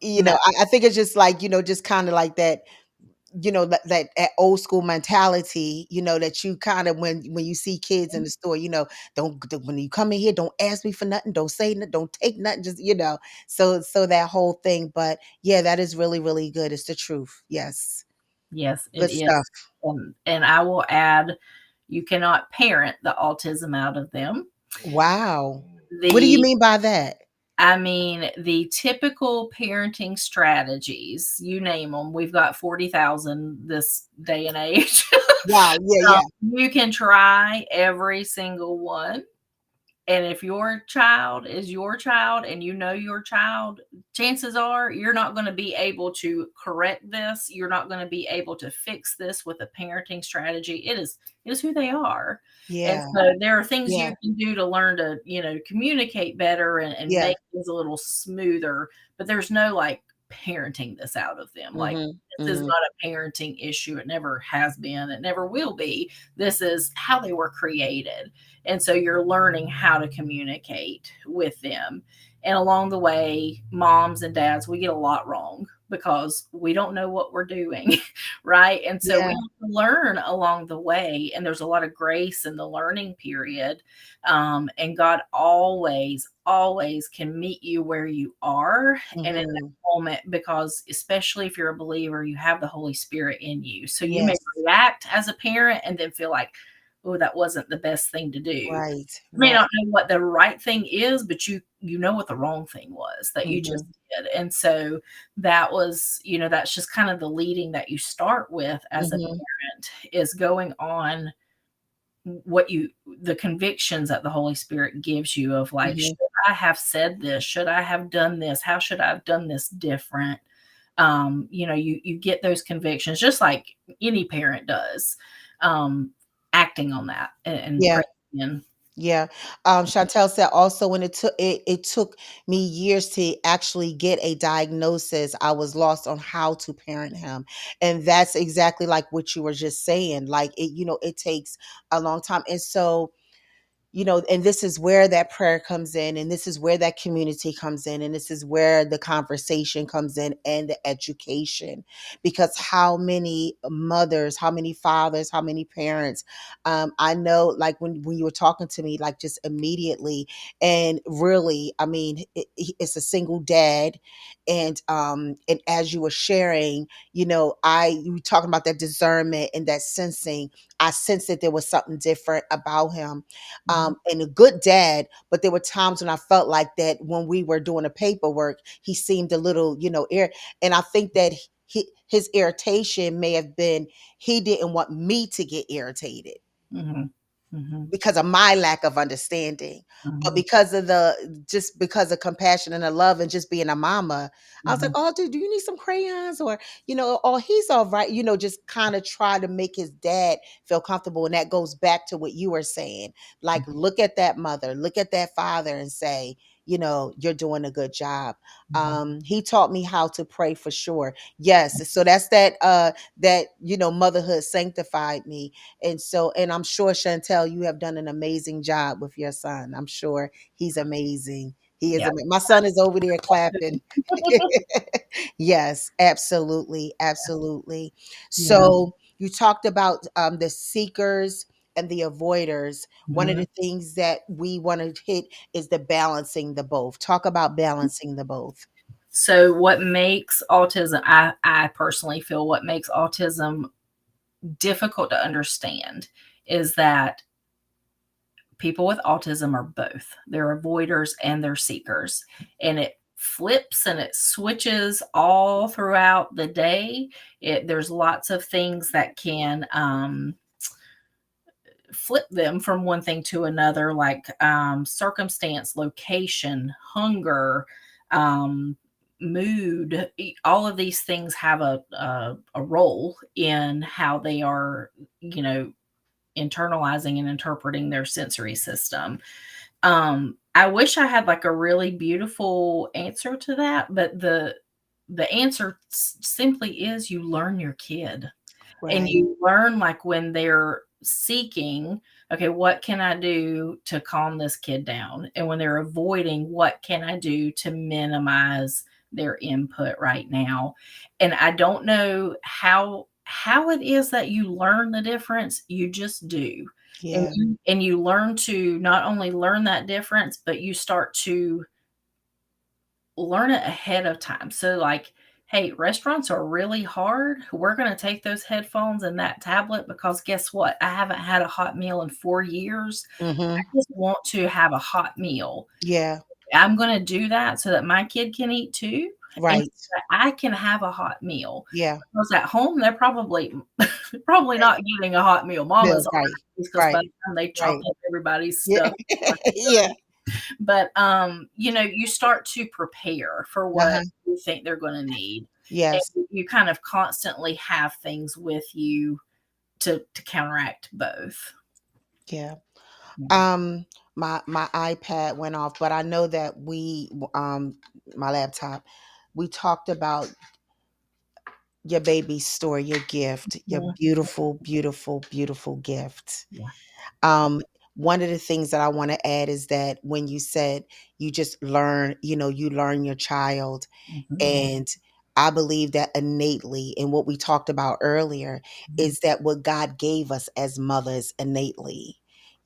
No, I think it's just like just kind of like that that old school mentality, that you kind of when you see kids in the store, when you come in here, don't ask me for nothing, don't say nothing, don't take nothing, just so that whole thing. But yeah, that is really really good. It's the truth. Yes, yes, it good is, stuff. and I will add, you cannot parent the autism out of them. Wow, what do you The mean by that? I mean, the typical parenting strategies, you name them. We've got 40,000 this day and age. Wow, yeah, yeah, You can try every single one. And if your child is your child and you know your child, chances are you're not going to be able to correct this. You're not going to be able to fix this with a parenting strategy. It is who they are. And yeah, so there are things yeah, you can do to learn to, communicate better and yeah. make things a little smoother, but there's no like parenting this out of them. Like Mm-hmm, this is mm-hmm, not a parenting issue. It never has been. It never will be. This is how they were created, and so you're learning how to communicate with them. And along the way, moms and dads, we get a lot wrong because we don't know what we're doing, right? And so we yeah, have to learn along the way. And there's a lot of grace in the learning period. And God always, always can meet you where you are and in that mm-hmm, moment, because especially if you're a believer, you have the Holy Spirit in you. So you may yes, react as a parent and then feel like, oh, that wasn't the best thing to do. You right, may right, not know what the right thing is, but you know what the wrong thing was that you just mm-hmm, did. And so that was, that's just kind of the leading that you start with as a mm-hmm, parent, is going on what you the convictions that the Holy Spirit gives you of like, mm-hmm. should I have said this? Should I have done this? How should I have done this different? You get those convictions just like any parent does, um, acting on that and Yeah. praying in. Yeah. Chantel said also when it took me years to actually get a diagnosis, I was lost on how to parent him. And that's exactly like what you were just saying. Like it takes a long time. And so and this is where that prayer comes in, and this is where that community comes in, and this is where the conversation comes in and the education. Because how many mothers, how many fathers, how many parents, I know, like when you were talking to me, like just immediately, and really, I mean, it's a single dad, and as you were sharing, you were talking about that discernment and that sensing. I sensed that there was something different about him, Mhm. and a good dad. But there were times when I felt like that when we were doing the paperwork, he seemed a little, and I think that his irritation may have been he didn't want me to get irritated Mhm. Mhm. because of my lack of understanding, but Mhm. because of the just because of compassion and the love and just being a mama, I was like, Mhm. "Oh, dude, do you need some crayons?" Or, "Oh, he's all right." Just kind of try to make his dad feel comfortable. And that goes back to what you were saying. Like, look at that mother, look at that father, and say, you're doing a good job. Mhm. He taught me how to pray for sure. Yes. So that's that, motherhood sanctified me. And I'm sure, Chantel, you have done an amazing job with your son. I'm sure he's amazing. He is Yeah. amazing. My son is over there clapping. Yes, absolutely. Absolutely. Yeah. So you talked about the seekers and the avoiders. One of Mhm. the things that we want to hit is the balancing the both. Talk about balancing the both. So what makes autism, I personally feel what makes autism difficult to understand is that people with autism are both. They're avoiders and they're seekers. And it flips and it switches all throughout the day. There's lots of things that can flip them from one thing to another, like circumstance, location, hunger, um, mood. All of these things have a role in how they are, you know, internalizing and interpreting their sensory system. I wish I had like a really beautiful answer to that, but the answer simply is you learn your kid. And Right. you learn, like, when they're seeking, "Okay, what can I do to calm this kid down?" And when they're avoiding, "What can I do to minimize their input right now?" And I don't know how it is that you learn the difference, you just do. And Yeah. you learn to not only learn that difference, but you start to learn it ahead of time. So, like, hey, restaurants are really hard. We're going to take those headphones and that tablet because guess what? I haven't had a hot meal in 4 years. I Mm-hmm. just want to have a hot meal. Yeah. I'm going to do that so that my kid can eat too. And Right. so that I can have a hot meal. Yeah. Because at home, they're probably Right. not getting a hot meal. Mama's No, on right. because by Right. the time they chop Right. up everybody's Yeah. stuff, Yeah. but, you start to prepare for what Uh-huh. you think they're gonna need, Yes. and you kind of constantly have things with you to counteract both. Yeah. Yeah. Um, my iPad went off, but I know that my laptop, we talked about your baby's story, your gift, your Mhm. beautiful, beautiful, beautiful gift. Yeah. Um, One of the things that I want to add is that when you said you just learn, you learn your child. Mhm. And I believe that innately, and what we talked about earlier, Mhm. is that what God gave us as mothers innately.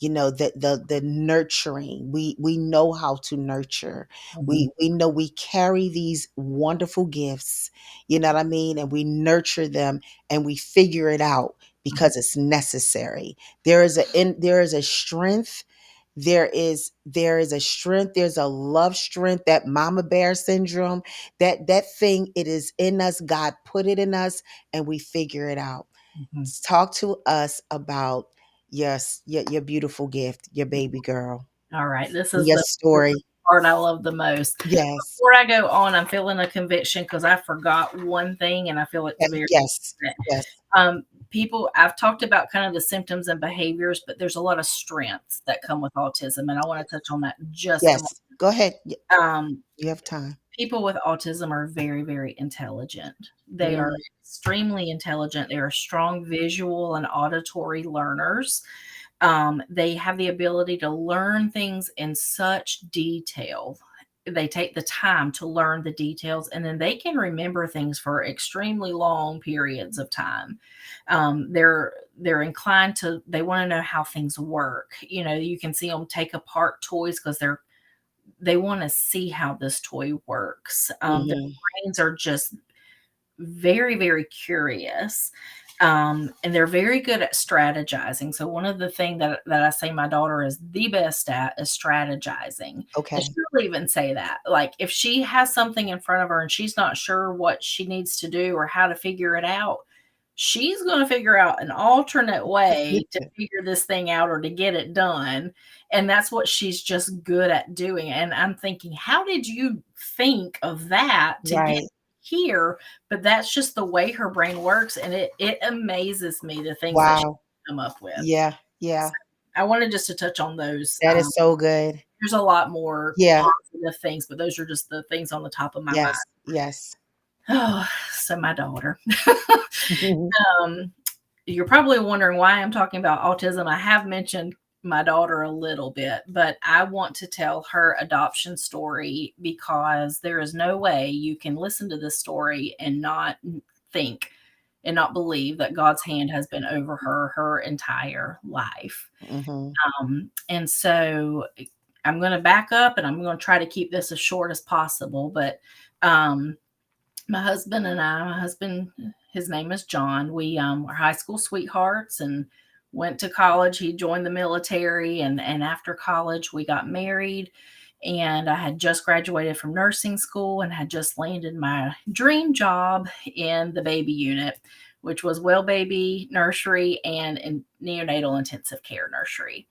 The nurturing. We know how to nurture. Mhm. We know we carry these wonderful gifts, you know what I mean? And we nurture them and we figure it out Mhm. because it's necessary. There is a strength, there is a strength, there's a love strength, that mama bear syndrome, that thing, it is in us. God put it in us and we figure it out. Mhm. Talk to us about your beautiful gift, your baby girl, Alright, this and is your the story. part I love the most. Yes. Before I go on, I'm feeling a conviction because I forgot one thing, and I feel it's very Yes. important. Yes. People, I've talked about kind of the symptoms and behaviors, but there's a lot of strengths that come with autism, and I wanna touch on that just a moment. Yes. Go ahead. Um, You have time. People with autism are very, very intelligent. They are Mm, extremely intelligent. They are strong visual and auditory learners. They have the ability to learn things in such detail. They take the time to learn the details, and then they can remember things for extremely long periods of time. They're inclined to, they want to know how things work. You can see them take apart toys because they want to see how this toy works. Their mhm. brains are just very, very curious. And they're very good at strategizing. So one of the things that I say my daughter is the best at is strategizing. And Okay. she'll even say that. Like if she has something in front of her and she's not sure what she needs to do or how to figure it out, she's going to figure out an alternate way to figure this thing out or to get it done. And that's what she's just good at doing. And I'm thinking, how did you think of that to get Right. here? But that's just the way her brain works, and it amazes me the things that she Wow. come up with. Yeah. So Yeah. I wanted just to touch on those. That is so good. There's a lot more Yeah. positive things, but those are just the things on the top of my mind. Yes. Yes. Oh, so my daughter. um, you're probably wondering why I'm talking about autism. I have mentioned my daughter a little bit, but I want to tell her adoption story because there is no way you can listen to this story and not think and not believe that God's hand has been over her entire life. Mhm. And so I'm going to back up and I'm going to try to keep this as short as possible. But um, my husband and I, my husband, his name is John. We were high school sweethearts and went to college. He joined the military, and after college, we got married. And I had just graduated from nursing school and had just landed my dream job in the baby unit, which was well baby nursery and in neonatal intensive care nursery.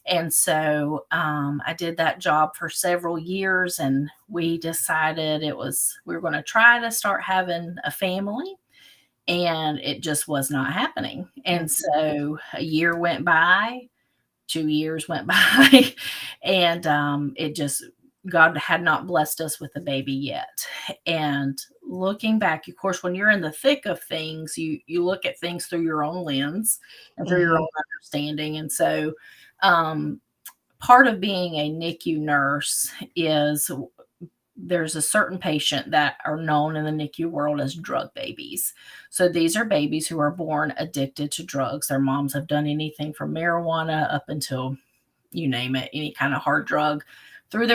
And so I did that job for several years, and we decided we were going to try to start having a family, and it just was not happening. And Mhm. so a year went by, 2 years went by, and it just God had not blessed us with a baby yet. And looking back, of course, when you're in the thick of things, you look at things through your own lens and through your Mhm. own understanding. And so um, part of being a NICU nurse is there's a certain patient that are known in the NICU world as drug babies. So these are babies who are born addicted to drugs. Their moms have done anything from marijuana up until you name it, any kind of hard drug through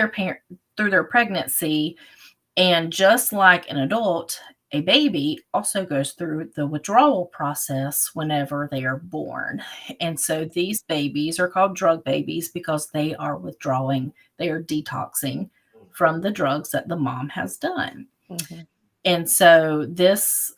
through their pregnancy. And just like an adult, a baby also goes through the withdrawal process whenever they are born. And so these babies are called drug babies because they are withdrawing, they are detoxing from the drugs that the mom has done. Mhm. And so this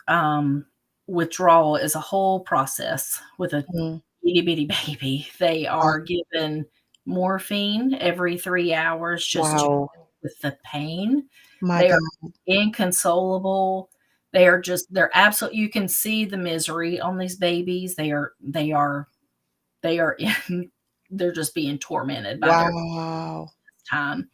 withdrawal is a whole process with a Mhm. itty bitty baby. They Wow. are given morphine every 3 hours just to Wow. with the pain. My They are God. inconsolable. They're absolute. You can see the misery on these babies. They are in, they're just being tormented by their Wow. time.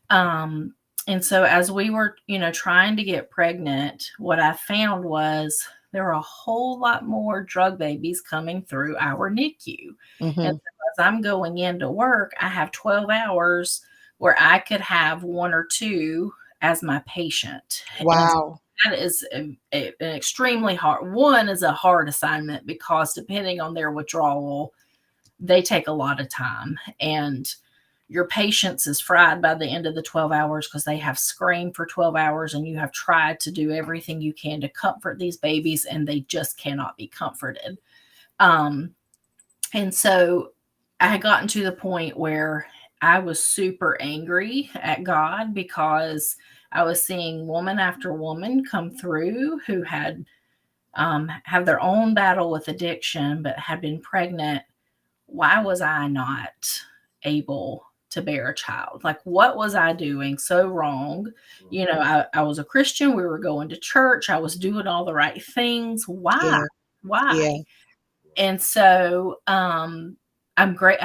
Um, and so as we were, trying to get pregnant, what I found was there were a whole lot more drug babies coming through our NICU. And Mhm. so as I'm going into work, I have 12 hours where I could have one or two as my patient. And Wow. that is an extremely hard one is a hard assignment because depending on their withdrawal, they take a lot of time. And your patience is fried by the end of the 12 hours because they have screamed for 12 hours and you have tried to do everything you can to comfort these babies and they just cannot be comforted. Um, and so I had gotten to the point where I was super angry at God because I was seeing woman after woman come through who had have their own battle with addiction but had been pregnant. Why was I not able to bear a child? Like, what was I doing so wrong? I was a Christian. We were going to church. I was doing all the right things. Why? Yeah. Yeah. Why? And so I'm great.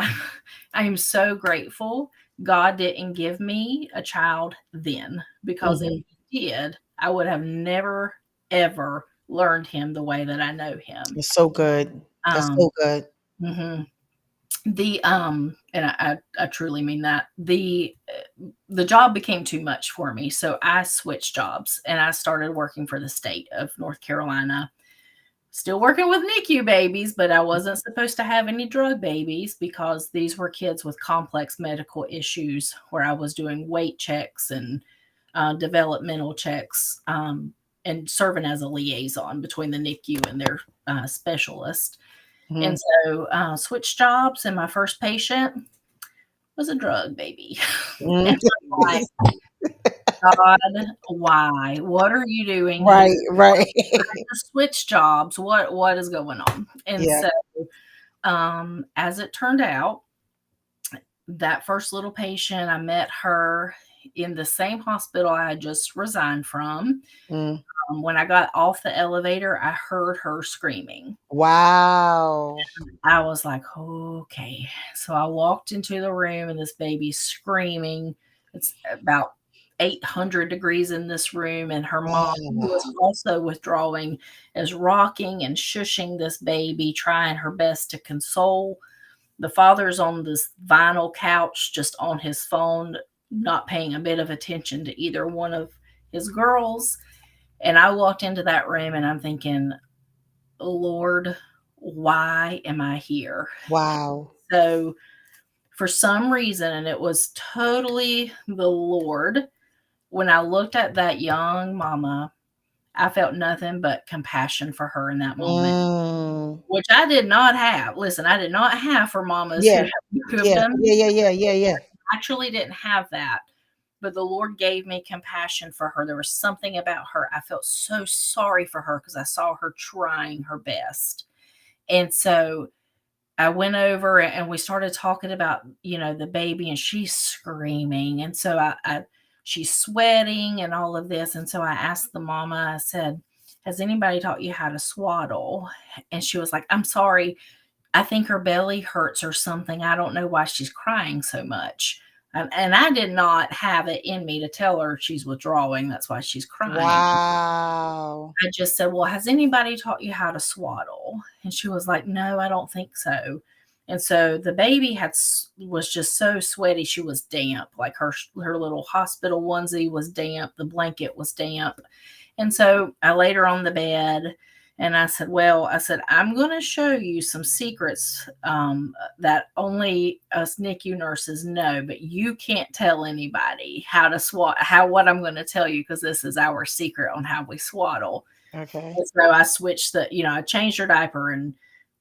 I am so grateful God didn't give me a child then because if Mhm. He did, I would have never, ever learned Him the way that I know Him. It's so good. That's Um, so good. mhm. And I truly mean that the job became too much for me, so I switched jobs and I started working for the state of North Carolina, still working with NICU babies, but I wasn't supposed to have any drug babies because these were kids with complex medical issues where I was doing weight checks and developmental checks, and serving as a liaison between the NICU and their specialist. And Mm. so switched jobs, and my first patient was a drug baby. Mm. And I'm like, God, why? What are you doing here? Right, right. Just switch jobs. What is going on? And Yeah. so as it turned out, that first little patient, I met her in the same hospital I had just resigned from. Mm. When I got off the elevator, I heard her screaming. Wow. I was like, okay. So I walked into the room and this baby's screaming. It's about 800 degrees in this room. And her mom, who was Oh, also withdrawing, is rocking and shushing this baby, trying her best to console. The father's on this vinyl couch, just on his phone, not paying a bit of attention to either one of his girls. And I walked into that room and I'm thinking, Lord, why am I here? wow. So, for some reason, and it was totally the Lord, when I looked at that young mama, I felt nothing but compassion for her in that moment, Mm. which I did not have. Listen, I did not have for mamas Yeah, who have yeah, done yeah, this yeah, yeah, before. yeah, yeah. I actually didn't have that, but the Lord gave me compassion for her. There was something about her. I felt so sorry for her because I saw her trying her best. And so I went over and we started talking about, the baby, and she's screaming. And so she's sweating and all of this. And so I asked the mama, I said, has anybody taught you how to swaddle? And she was like, I'm sorry. I think her belly hurts or something. I don't know why she's crying so much. And I did not have it in me to tell her she's withdrawing. That's why she's crying. Wow. I just said, "Well, has anybody taught you how to swaddle?" And she was like, "No, I don't think so." And so the baby was just so sweaty, she was damp. Like her little hospital onesie was damp, the blanket was damp. And so I laid her on the bed and I said, "Well, I said, I'm going to show you some secrets that only us NICU nurses know, but you can't tell anybody how to what I'm going to tell you, because this is our secret on how we swaddle." Okay. And so I switched I changed her diaper and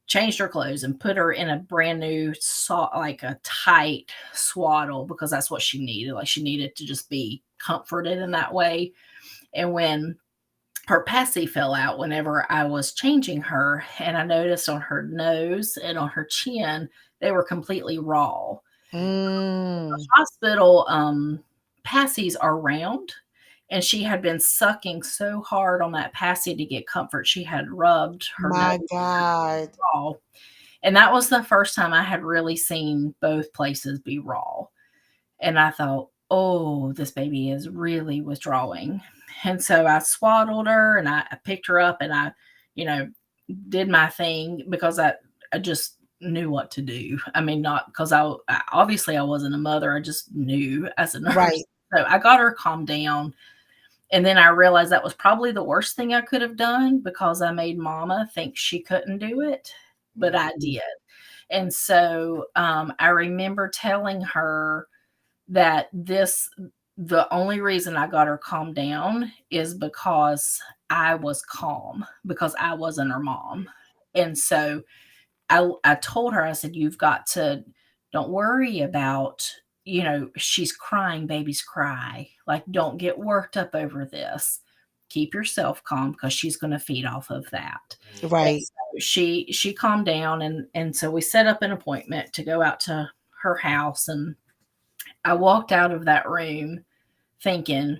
changed her clothes and put her in a brand new, like a tight swaddle, because that's what she needed. Like, she needed to just be comforted in that way. And when her passy fell out whenever I was changing her, and I noticed on her nose and on her chin, they were completely raw. Mm. Hospital passies are round, and she had been sucking so hard on that passy to get comfort. She had rubbed her nose My God. raw. And that was the first time I had really seen both places be raw. And I thought, oh, this baby is really withdrawing. And so I swaddled her and I picked her up and I, you know, did my thing because I just knew what to do. I mean, not because obviously I wasn't a mother. I just knew as a nurse. Right. So I got her calmed down. And then I realized that was probably the worst thing I could have done, because I made mama think she couldn't do it, but I Mhm. did. And so I remember telling her that the only reason I got her calmed down is because I was calm, because I wasn't her mom. And so I told her, I said, you've got to, don't worry about, she's crying, babies cry. Like, don't get worked up over this. Keep yourself calm, because she's going to feed off of that. And Right. so she calmed down, and so we set up an appointment to go out to her house. And I walked out of that room thinking,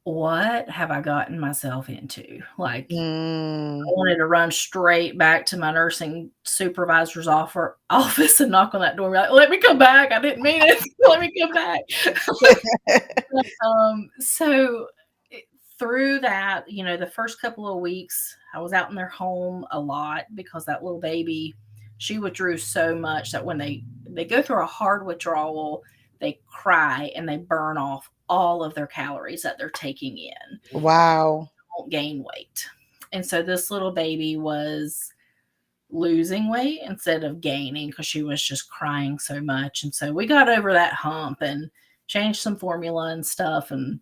what have I gotten myself into? Like, I Mm. wanted to run straight back to my nursing supervisor's office and knock on that door and be like, "Let me come back. I didn't mean it. Let me come back." So through that, the first couple of weeks, I was out in their home a lot, because that little baby, she withdrew so much that when they go through a hard withdrawal, they cry and they burn off all of their calories that they're taking in, Wow. won't gain weight. And so this little baby was losing weight instead of gaining, because she was just crying so much. And so we got over that hump and changed some formula and stuff. And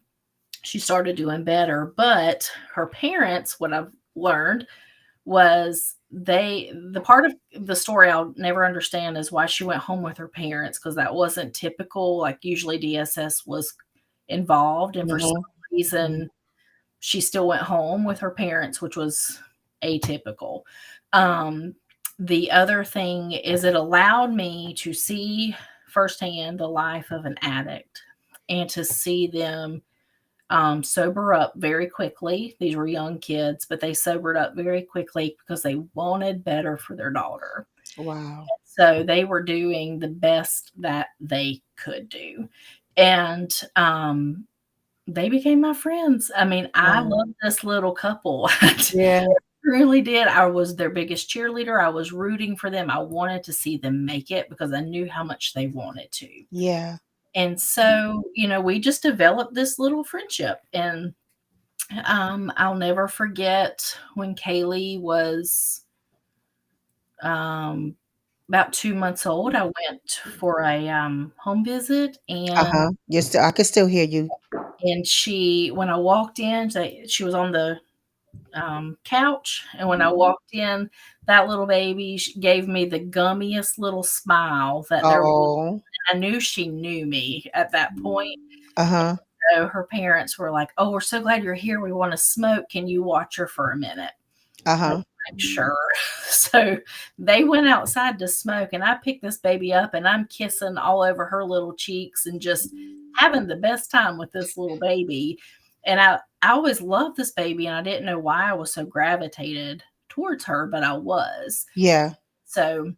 she started doing better. But her parents, what I've learned was the part of the story I'll never understand is why she went home with her parents, because that wasn't typical. Like usually DSS was involved, and for some Mhm. Mhm. reason she still went home with her parents, which was atypical. Um, the other thing is it allowed me to see firsthand the life of an addict and to see them sober up very quickly. These were young kids, but they sobered up very quickly because they wanted better for their daughter. Wow. So they were doing the best that they could do. And they became my friends. I mean, I Wow. love this little couple. Yeah. Really did. I was their biggest cheerleader. I was rooting for them. I wanted to see them make it because I knew how much they wanted to. Yeah. And so, we just developed this little friendship. And I'll never forget when Kaylee was um, about 2 months old. I went for a home visit, Uh-huh. You're still I can still hear you. and when I walked in, she was on the couch, and when I walked in, that little baby gave me the gummiest little smile that there was. Oh. I knew she knew me at that point. Uh-huh. So her parents were like, "Oh, we're so glad you're here. We want to smoke. Can you watch her for a minute?" I was Uh-huh. like, "Sure." So they went outside to smoke, and I picked this baby up, and I'm kissing all over her little cheeks and just having the best time with this little baby. And I always loved this baby, and I didn't know why I was so gravitated towards her, but I was. Yeah. So,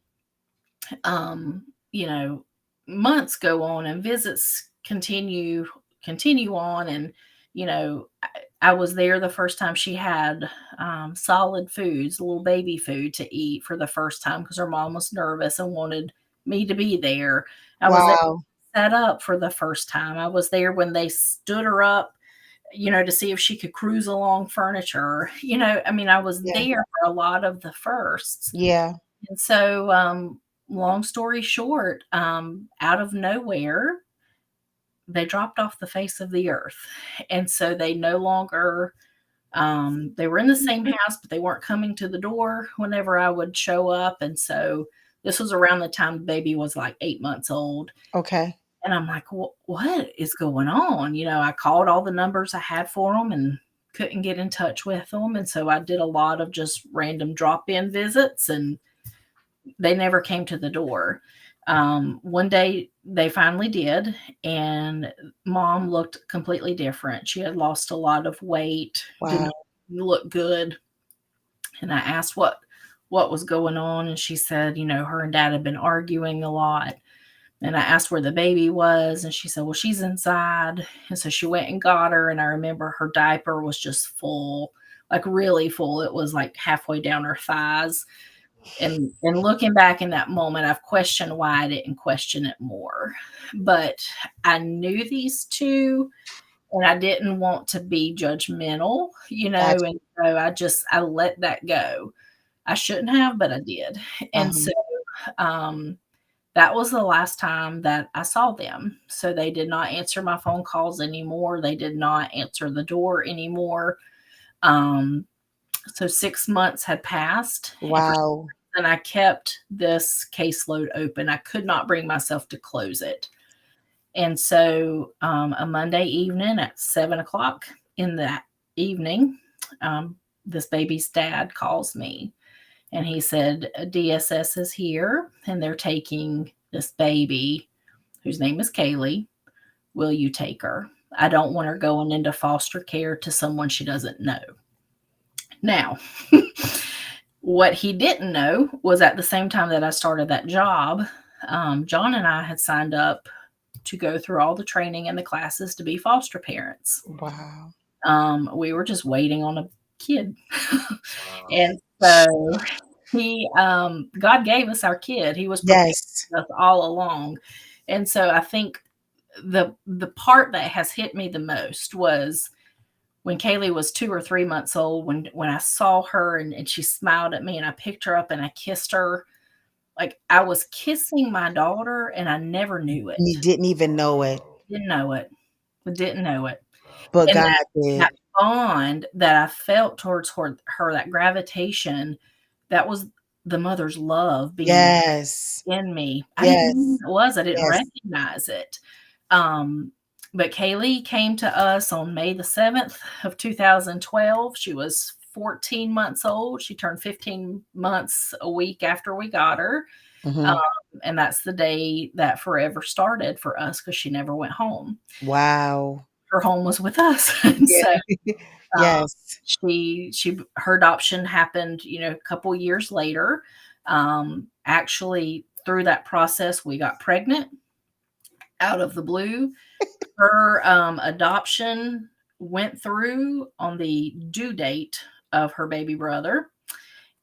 um, you know, months go on and visits continue on, and I was there the first time she had solid foods, little baby food to eat for the first time because her mom was nervous and wanted me to be there. I was there Wow. set up for the first time. I was there when they stood her up, to see if she could cruise along furniture. I mean, I was Yeah. there for a lot of the firsts. Yeah. And so, long story short, out of nowhere, they dropped off the face of the earth. And so they no longer, they were in the same house, but they weren't coming to the door whenever I would show up. And so this was around the time the baby was like 8 months old. Okay. And I'm like, what is going on? I called all the numbers I had for them and couldn't get in touch with them. And so I did a lot of just random drop in visits, and they never came to the door. One day they finally did, and mom looked completely different. She had lost a lot of weight, did Wow. not look good. And I asked what was going on, and she said, her and dad had been arguing a lot. And I asked where the baby was, and she said, well, she's inside. And so she went and got her, and I remember her diaper was just full, like really full. It was like halfway down her thighs. And looking back in that moment, I've questioned why I didn't question it more. But I knew these two, and I didn't want to be judgmental, Gotcha. and so I let that go. I shouldn't have, but I did. And Uh-huh. so um that was the last time that I saw them. So they did not answer my phone calls anymore. They did not answer the door anymore. Um, so 6 months had passed, and for some Wow. reason I kept this caseload open. I could not bring myself to close it. And so a Monday evening at 7 o'clock in the evening, this baby's dad calls me, and he said, DSS is here and they're taking this baby whose name is Kaylee. Will you take her? I don't want her going into foster care to someone she doesn't know. Now, what he didn't know was at the same time that I started that job, John and I had signed up to go through all the training and the classes to be foster parents. Wow. We were just waiting on a kid. And so God gave us our kid. He was preparing Yes. us all along. And so I think the part that has hit me the most was when Kaylee was 2 or 3 months old, when I saw her and she smiled at me and I picked her up and I kissed her. Like I was kissing my daughter and I never knew You it. didn't even know it. Didn't know it. but didn't know it. But And God that did. bond that I felt towards her, that gravitation, that was the mother's love being Yes. in me. I didn't know Yes. what it was, I didn't Yes. recognize it. Um, but Kaylee came to us on May the 7th of 2012. She was 14 months old. She turned 15 months a week after we got her. Um, Mhm. and that's the day that forever started for us because she never went home. Wow. Her home was with us. And Yeah. so uh, Yes. she her adoption happened, a couple years later. Actually, through that process, we got pregnant out of the blue. Her adoption went through on the due date of her baby brother,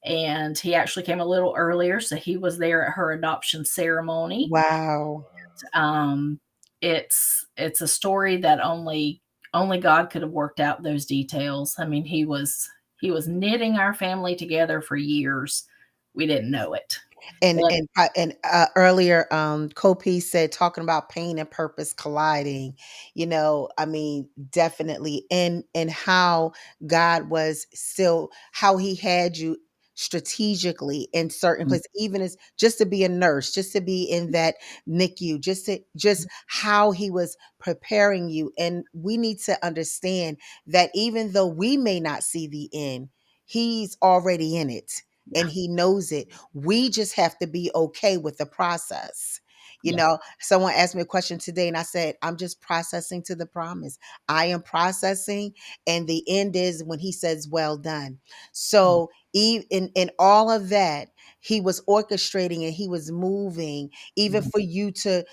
and he actually came a little earlier, so he was there at her adoption ceremony. Wow. Um, it's a story that only God could have worked out those details. I mean, he was knitting our family together for years. We didn't know it. But Earlier, Kopi said talking about pain and purpose colliding. I mean, definitely, and how God was still how He had you strategically in certain places, even as just to be a nurse, just to be in that NICU, just how He was preparing you. And we need to understand that even though we may not see the end, He's already in it yeah, and He knows it. We just have to be okay with the process. yeah, Someone asked me a question today and I said, I'm just processing to the promise. I am processing. And the end is when He says, well done. mm, So in all of that, He was orchestrating and He was moving, even mhm, for you to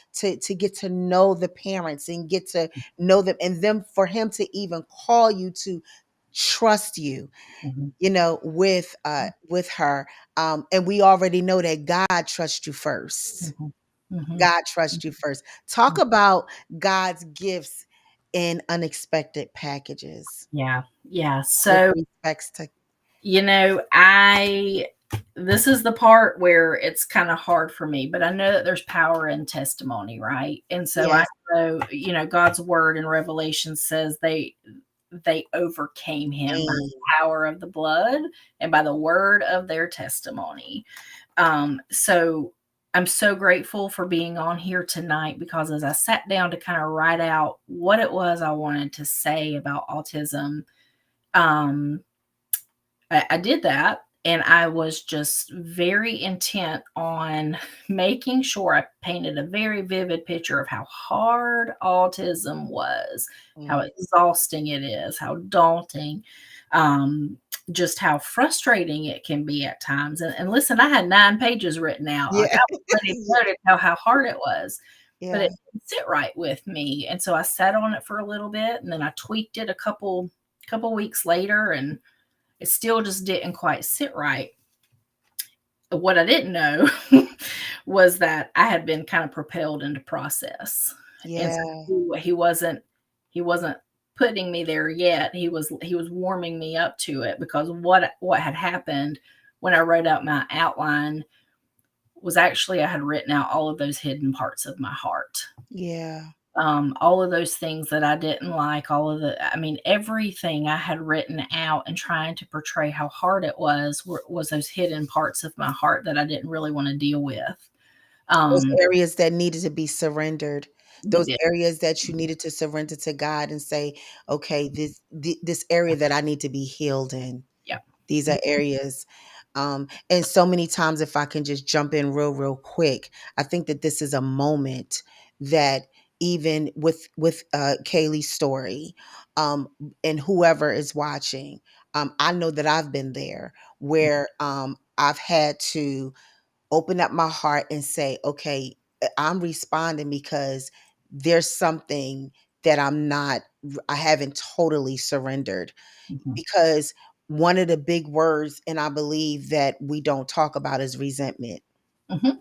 get to know the parents and get to know them, and them for Him to even call you to trust you, mhm, with her. And we already know that God trusts you first. mhm, mhm, God trusts you first. Talk mhm. about God's gifts in unexpected packages Yeah, yeah. with So, respects to. I this is the part where it's kind of hard for me, but I know that there's power in testimony, right? And so I Yes. know, God's word in Revelation says they overcame him by the Amen. power of the blood and by the word of their testimony. So I'm so grateful for being on here tonight because as I sat down to kind of write out what it was I wanted to say about autism, um, I did that, and I was just very intent on making sure I painted a very vivid picture of how hard autism was, how Mm. exhausting it is, how daunting, um, just how frustrating it can be at times. And listen, I had 9 pages written out. Like, Yeah. I was ready to go to tell how hard it was, but Yeah. it didn't sit right with me, and so I sat on it for a little bit, and then I tweaked it a couple weeks later, and it still just didn't quite sit right. What I didn't know was that I had been kind of propelled into process. And so Yeah. he wasn't putting me there yet. He was warming me up to it because what had happened when I wrote out my outline was actually I had written out all of those hidden parts of my heart. Yeah. All of those things that I didn't like, I mean, everything I had written out and trying to portray how hard it was those hidden parts of my heart that I didn't really want to deal with. Those Um, areas that needed to be surrendered, they those did. areas that you needed to surrender to God and say, okay, this area that I need to be healed in. Yeah. These are areas. And so many times, if I can just jump in real quick, I think that this is a moment that even with Kaylee's story, um, and whoever is watching, I know that I've been there where I've had to open up my heart and say, okay, I'm responding because there's something that I haven't totally surrendered, Mhm. because one of the big words, and I believe that we don't talk about, is resentment. Mhm.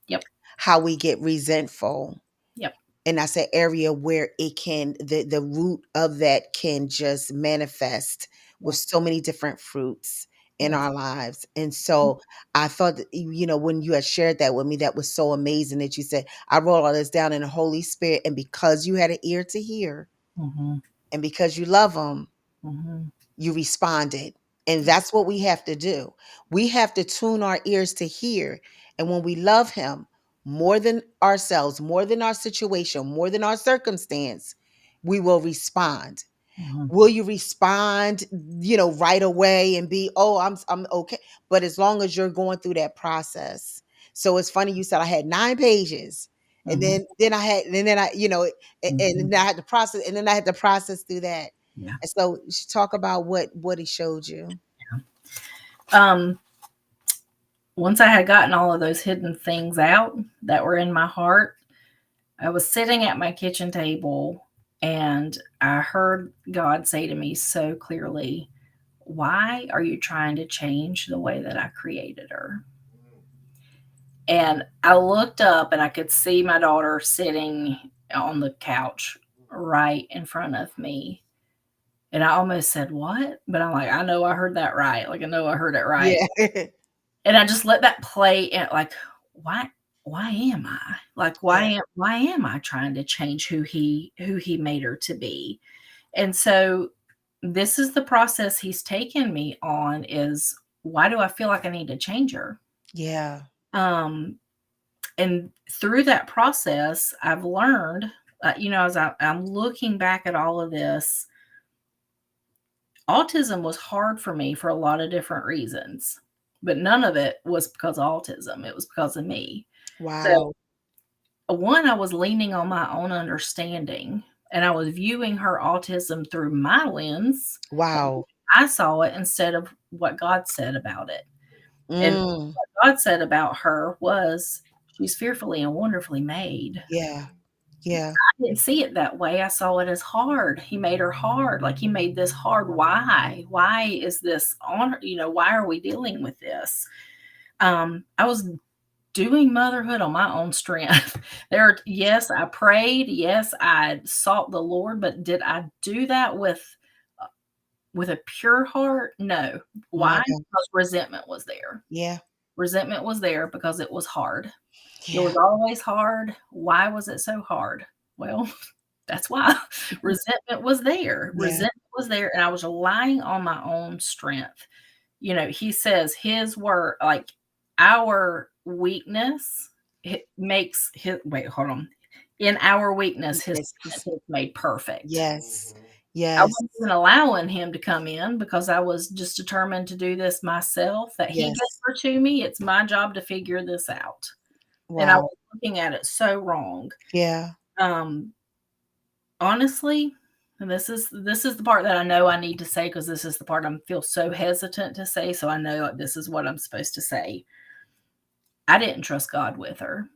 Yep. How we get resentful. Yep. And that's an area where the root of that can just manifest with Yeah. so many different fruits in Yes. our lives. And so I thought that, when you had shared that with me, that was so amazing that you said, I wrote all this down in the Holy Spirit. And because you had an ear to hear Mhm. and because you love them, Mhm. you responded. And that's what we have to do. We have to tune our ears to hear. And when we love him more than ourselves, more than our situation, more than our circumstance, we will respond. Mhm. Will you respond, right away and be, oh, I'm okay? But as long as you're going through that process. So it's funny you said I had 9 pages. And Mhm. then I, and Mhm. then I had to process, and then I had to process through that. Yeah. And so you should talk about what he showed you. Um, Once I had gotten all of those hidden things out that were in my heart, I was sitting at my kitchen table and I heard God say to me so clearly, "Why are you trying to change the way that I created her?" And I looked up and I could see my daughter sitting on the couch right in front of me. And I almost said, "What?" But I'm like, I know I heard that right. Like, I know I heard it right. Yeah. And I just let that play and like, why why am I? Like, Yeah. why am I trying to change who he made her to be? And so this is the process he's taken me on is why do I feel like I need to change her? Yeah. Um, and through that process, I've learned, as I'm looking back at all of this, autism was hard for me for a lot of different reasons, but none of it was because of autism. It was because of me. So, Wow. one, I was leaning on my own understanding and I was viewing her autism through my lens of Wow. I saw it instead of what God said about it. And Mm. what God said about her was she's fearfully and wonderfully made. Yeah. Yeah. I didn't see it that way. I saw it as hard. He made her hard. Like he made this hard. Why? Why is this on her? Why are we dealing with this? I was doing motherhood on my own strength. Yes, I prayed. Yes, I sought the Lord, but did I do that with a pure heart? No. My Why? God. Because resentment was there. Yeah. Resentment was there because it was hard. It Yeah. was always hard. Why was it so hard? Well, that's why. Resentment was there. Yeah. Resentment was there, and I was relying on my own strength. He says his word, like our weakness, it makes his wait, hold on. In our weakness, his Yes. strength is made perfect. Yes. I Yes. wasn't even allowing him to come in because I was just determined to do this myself, that he gave Yes. her to me. It's my job to figure this out. And I Wow. was looking at it so wrong. Yeah. Um, Honestly, and this is the part that I know I need to say because this is the part I feel so hesitant to say, so I know this is what I'm supposed to say. I didn't trust God with her.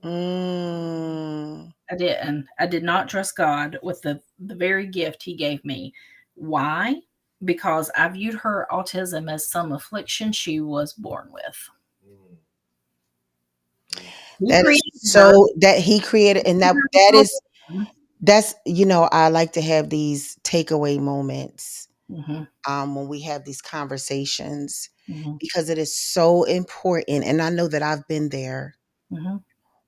Mm. I didn't. I did not trust God with the very gift He gave me. Why? Because I viewed her autism as some affliction she was born with. He That is created her. so that he created, and that is that's I like to have these takeaway moments Mm-hmm, when we have these conversations mm-hmm, because it is so important. And I know that I've been there mm-hmm. Yeah,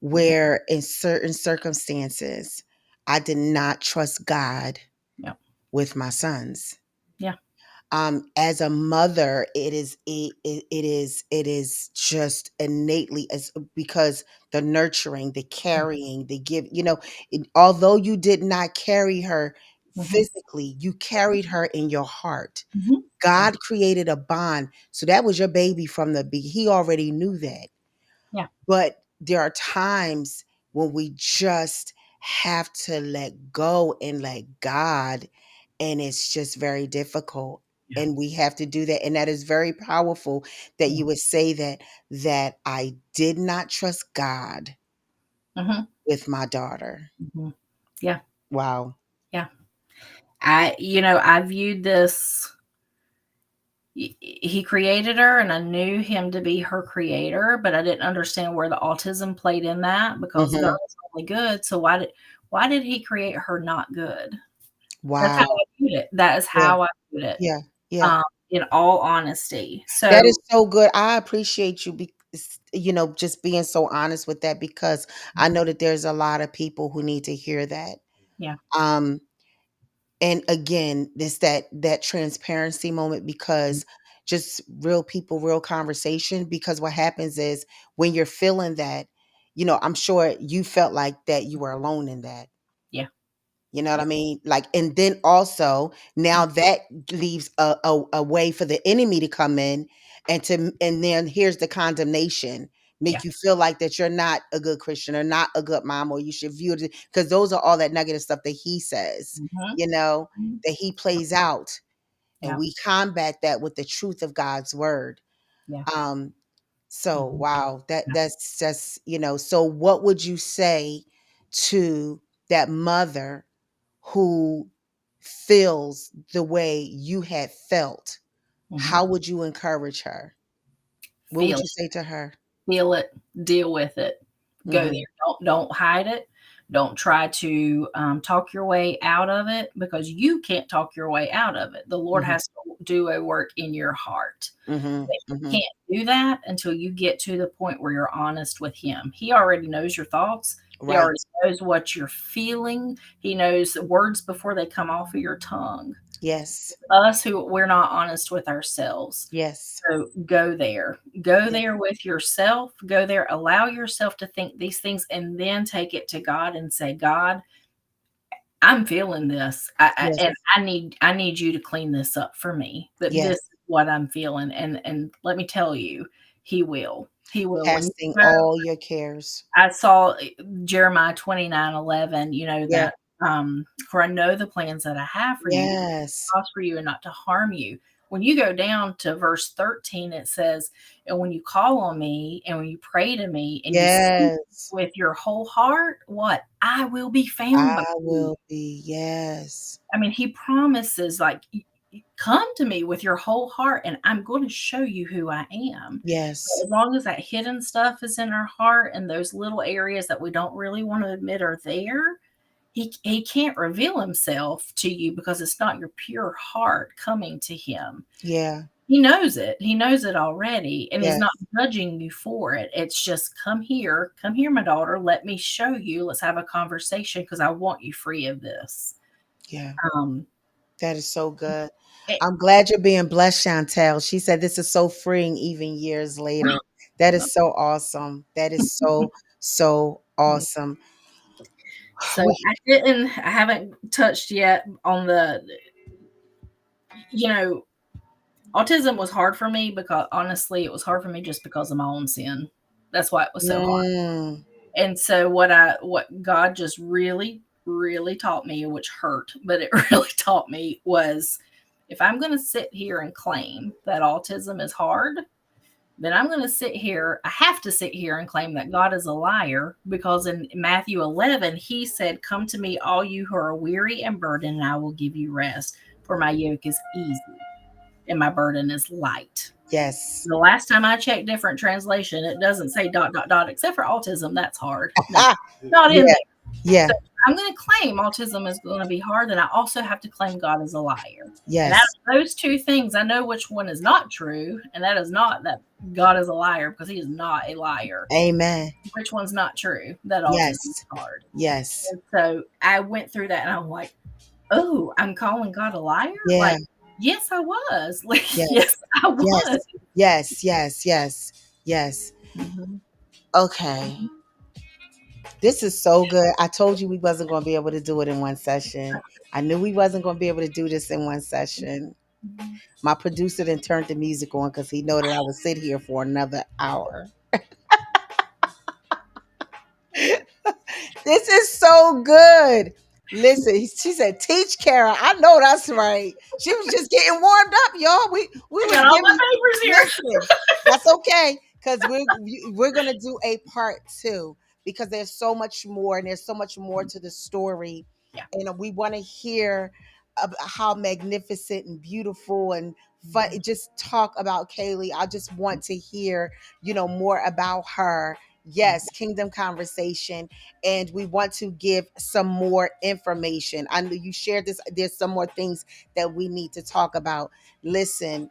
where in certain circumstances I did not trust God yeah, with my sons. yeah. As a mother, it is just innately as because the nurturing, the carrying, the give, although you did not carry her Mm-hmm, physically, you carried her in your heart. mm-hmm. Yeah, God created a bond. So that was your baby from the beginning. He already knew that. yeah, But there are times when we just have to let go and let God, and it's just very difficult. yeah, And we have to do that. And that is very powerful that yeah. you would say that I did not trust God Mm-hmm, with my daughter. mm-hmm. Yeah, Wow. yeah. I viewed this. He created her, and I knew him to be her creator, but I didn't understand where the autism played in that because God Hmm. is only good. So why did he create her not good? That's how Wow. I viewed it. That is Yeah. how I viewed it. Yeah. Yeah. Um, in all honesty. That is So so good. I appreciate you just being so honest with that, because I know that there's a lot of people who need to hear that. yeah, Um and again, this that transparency moment, because just real people, real conversation, because what happens is when you're feeling that, I'm sure you felt like that you were alone in that. yeah, You know what I yeah, mean? Like, and then also now that leaves a way for the enemy to come in, and then here's the condemnation, yeah. make you feel like that you're not a good Christian or not a good mom, or you should view it, because those are all that negative stuff that he says, Mhm. you know, Mhm. that he plays out, and Yeah, we combat that with the truth of God's word. yeah, Um, so mhm, wow, yeah, that's just, so what would you say to that mother who feels the way you had felt? mhm. How would you encourage her? What would Feel you say to her? feel it, deal with it, go there. Mhm. Don't hide it. Don't try to talk your way out of it, because you can't talk your way out of it. The Lord Mhm. has to do a work in your heart. Mhm. But He Mhm. can't do that until you get to the point where you're honest with Him. He already knows your thoughts. He Right. already knows what you're feeling. He knows the words before they come off of your tongue. Yes. Us who we're not honest with ourselves. Yes. So go there. Go Yes. there with yourself. Go there. Allow yourself to think these things, and then take it to God and say, God, I'm feeling this. And Yes. I need you to clean this up for me. But this Yes. is what I'm feeling. And let me tell you, He will. He will. When you Casting go, all your cares. I saw Jeremiah 29:11, Yeah. that for I know the plans that I have for you, Yes. prosper you and not to harm you. When you go down to verse 13, it says, and when you call on me and when you pray to me and you seek Yes. with your whole heart, what? I will be found by I you. will be. Yes. I mean, he promises, like, come to me with your whole heart and I'm going to show you who I am. But Yes. as long as that hidden stuff is in our heart and those little areas that we don't really want to admit are there, he can't reveal himself to you because it's not your pure heart coming to him. Yeah. He knows it. He knows it already, and he's not Yes. judging you for it. It's just, come here, my daughter. Let me show you. Let's have a conversation because I want you free of this. Yeah. Um, That is so good. it, I'm glad you're being blessed, Chantel. She said this is so freeing even years later. That is so awesome. That is so, so awesome. so We, I haven't touched yet on you know, autism was hard for me because honestly, it was hard for me just because of my own sin. That's why it was so hard. mm, And so what God just really, really taught me, which hurt, but it really taught me, was if I'm going to sit here and claim that autism is hard, then I'm going to sit here. I have to sit here and claim that God is a liar, because in Matthew 11, he said, come to me, all you who are weary and burdened, and I will give you rest. For my yoke is easy and my burden is light. yes. The last time I checked different translation, it doesn't say dot dot dot, except for autism. That's hard. That's Ah, not in yeah. there. Yeah. So I'm going to claim autism is going to be hard, and I also have to claim God is a liar. And out Yes. of those two things, I know which one is not true, and that is not that God is a liar, because He is not a liar. Amen. Which one's not true? That autism is Yes. hard. Yes. And so I went through that, and I'm like, oh, I'm calling God a liar? Yeah. Like, yes, I was. Like, yes, Yes. I was. Yes. Yes. Yes. Yes. Yes. Mhm. Okay. This is so good. I told you we wasn't going to be able to do it in one session. I knew we wasn't going to be able to do this in one session. My producer then turned the music on because he know that I would sit here for another hour. This is so good. Listen, she said, "Teach Kara." I know that's right. She was just getting warmed up, y'all. We I was got all my giving. papers here. Listen, that's okay because we're gonna do a part two, because there's so much more, and there's so much more to the story, Yeah. and we want to hear about how magnificent and beautiful and fun. Just talk about Kaylee. I just want to hear, more about her, Yes, Kingdom Conversation. And we want to give some more information. I know you shared this. There's some more things that we need to talk about. Listen,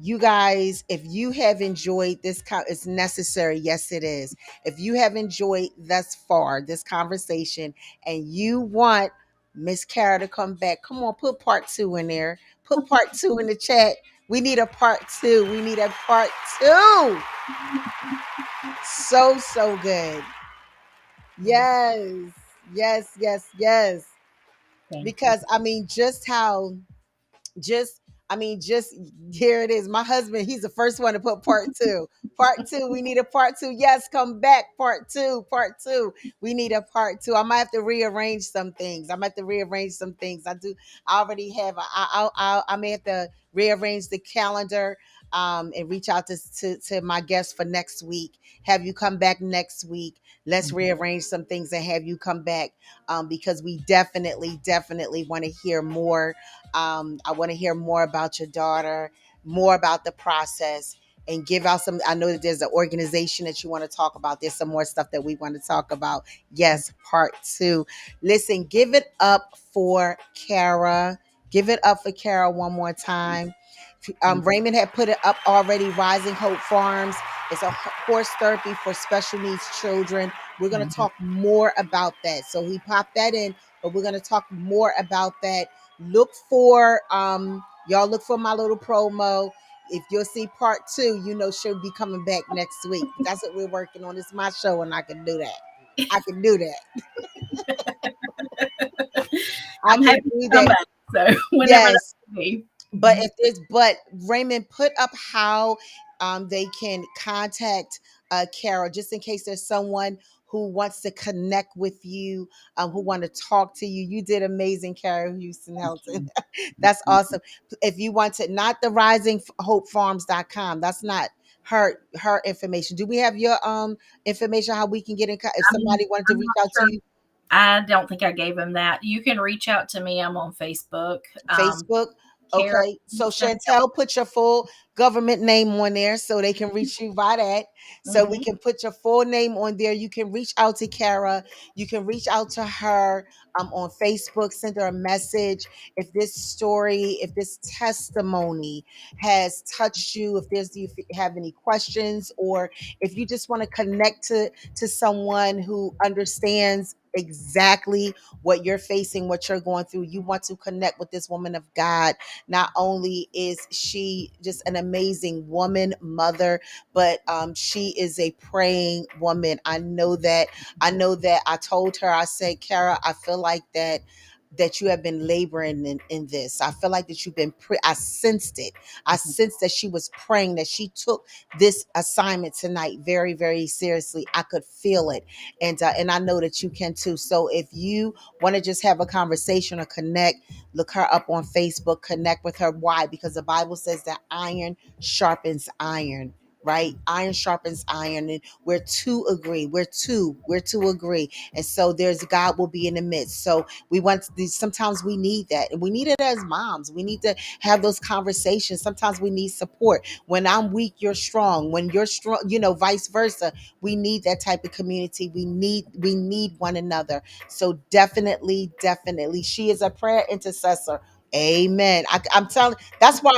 you guys, if you have enjoyed this, it's necessary. Yes, it is. If you have enjoyed thus far this conversation and you want Miss Kara to come back, come on, put part two in there. Put part two in the chat. We need a part two. We need a part two. So, so good. Yes, yes, yes, yes. Thank you. Because I mean, just I mean, just here it is. My husband, he's the first one to put part two. Part two. We need a part two. Yes, come back. Part two. Part two. We need a part two. I might have to rearrange some things. I might have to rearrange some things. I do. I already have. I may have to rearrange the calendar. And reach out to my guests for next week. Have you come back next week? Let's Mhm. rearrange some things and have you come back, because we definitely want to hear more. I want to hear more about your daughter, more about the process, and give out some. I know that there's an organization that you want to talk about. There's some more stuff that we want to talk about. Yes, part two. Listen, give it up for Kara. Give it up for Kara one more time. Thank you. Raymond had put it up already. Rising Hope Farms. It's a horse therapy for special needs children. We're going to Mhm. talk more about that. So he popped that in, but we're going to talk more about that. Look for y'all look for my little promo. If you'll see part two, you know she'll be coming back next week. That's what we're working on. It's my show, and I can do that. I can do that. I I'm can happy to do come that. back. So whenever that Yes. will be. But Mhm. if there's but Raymond, put up how they can contact Carol, just in case there's someone who wants to connect with you, who want to talk to you. You did amazing, Carol Houston Thank Helton. you. That's Mhm. awesome. If you want to, not the risinghopefarms.com. That's not her information. Do we have your information how we can get in if somebody wanted to I'm reach not out to sure. you? I don't think I gave him that. You can reach out to me. I'm on Facebook. Facebook. Kara Okay. So Houston Chantel, put your full government name on there so they can reach you by that. So we Mhm. can put your full name on there. You can reach out to Kara. You can reach out to her on Facebook, send her a message. If this story, if this testimony has touched you, if you have any questions, or if you just want to connect to someone who understands exactly what you're facing, what you're going through. You want to connect with this woman of God. Not only is she just an amazing woman, mother, but she is a praying woman. I know that. I know that. I told her, I said, Kara, I feel like that you have been laboring in this. I feel like that you've been I sensed it. I Mhm. sensed that she was praying, that she took this assignment tonight very, very seriously. I could feel it. And I know that you can too. So if you want to just have a conversation or connect, look her up on Facebook, connect with her. Why? Because the Bible says that iron sharpens iron. Right, iron sharpens iron, and we're to agree. We're to agree, and so there's God will be in the midst. So we want these. Sometimes we need that, and we need it as moms. We need to have those conversations. Sometimes we need support. When I'm weak, you're strong. When you're strong, vice versa. We need that type of community. We need one another. So definitely, she is a prayer intercessor. Amen. I'm telling. That's why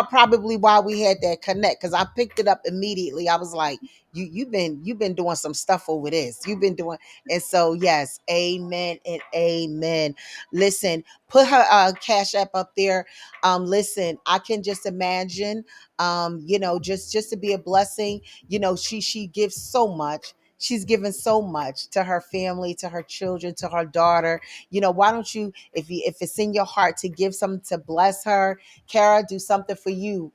we had that connect, because I picked it up immediately. I was like, you've been doing some stuff over this. You've been doing, and so yes, amen and amen. Listen, put her cash app up there. Listen, I can just imagine, just to be a blessing. She gives so much. She's given so much to her family, to her children, to her daughter. Why don't you, if it's in your heart to give something to bless her, Kara, do something for you.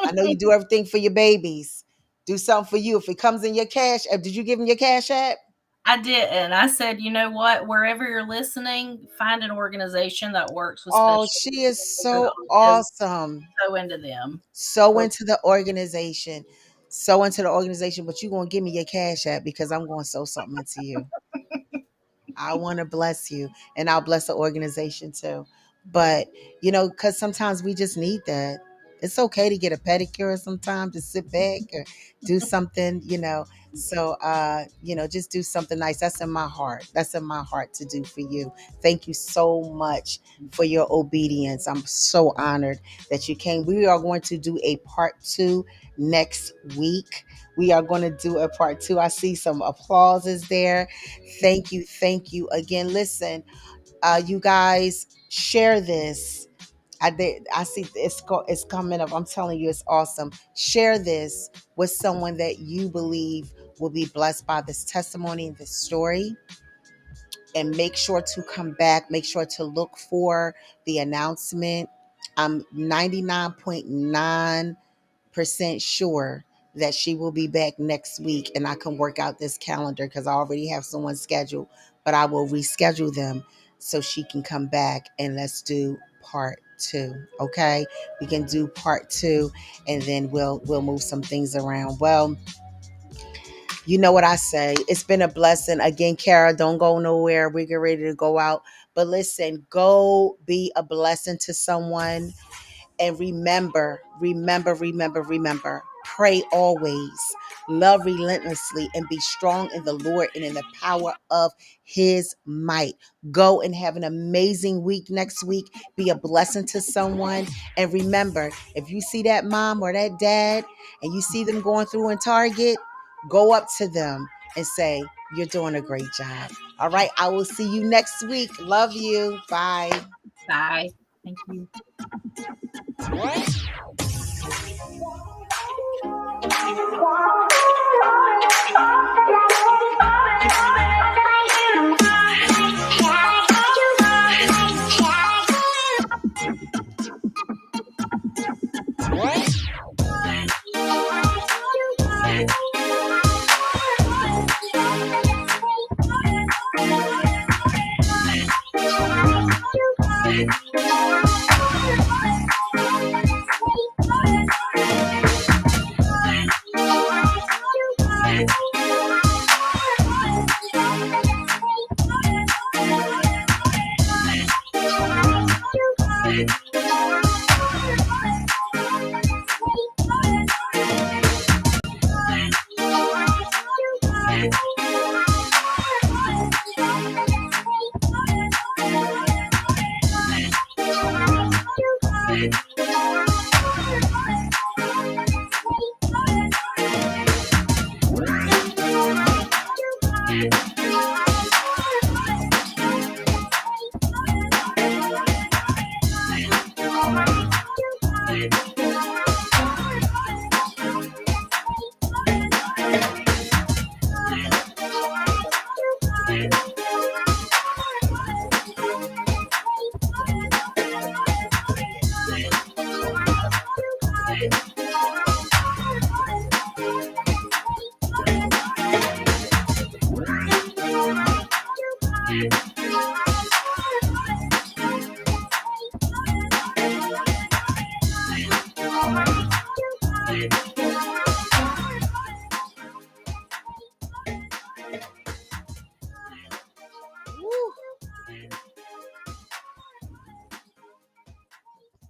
I know you do everything for your babies. Do something for you. If it comes in your cash app, did you give him your cash app? I did, and I said, you know what? Wherever you're listening, find an organization that works with Oh, special she needs is children so and awesome. so into them. So Or into the organization. So into the organization, but you gonna give me your cash app because I'm gonna sow something into you. I want to bless you, and I'll bless the organization too. But because sometimes we just need that. It's okay to get a pedicure sometimes, to sit back or do something, So, just do something nice. That's in my heart. That's in my heart to do for you. Thank you so much for your obedience. I'm so honored that you came. We are going to do a part 2 next week. We are going to do a part 2. I see some applauses there. Thank you. Thank you again. Listen, you guys, share this. I see it's coming up. I'm telling you, it's awesome. Share this with someone that you believe will be blessed by this testimony and this story. And make sure to come back. Make sure to look for the announcement. I'm 99.9% sure that she will be back next week, and I can work out this calendar because I already have someone scheduled, but I will reschedule them so she can come back, and let's do part 2. Okay, we can do part 2, and then we'll move some things around. Well, you know what I say. It's been a blessing. Again, Kara, don't go nowhere. We get ready to go out. But listen, go be a blessing to someone. And remember, pray always, love relentlessly, and be strong in the Lord and in the power of his might. Go and have an amazing week next week. Be a blessing to someone. And remember, if you see that mom or that dad and you see them going through in Target, go up to them and say, "You're doing a great job." All right. I will see you next week. Love you. Bye. Bye. Thank you.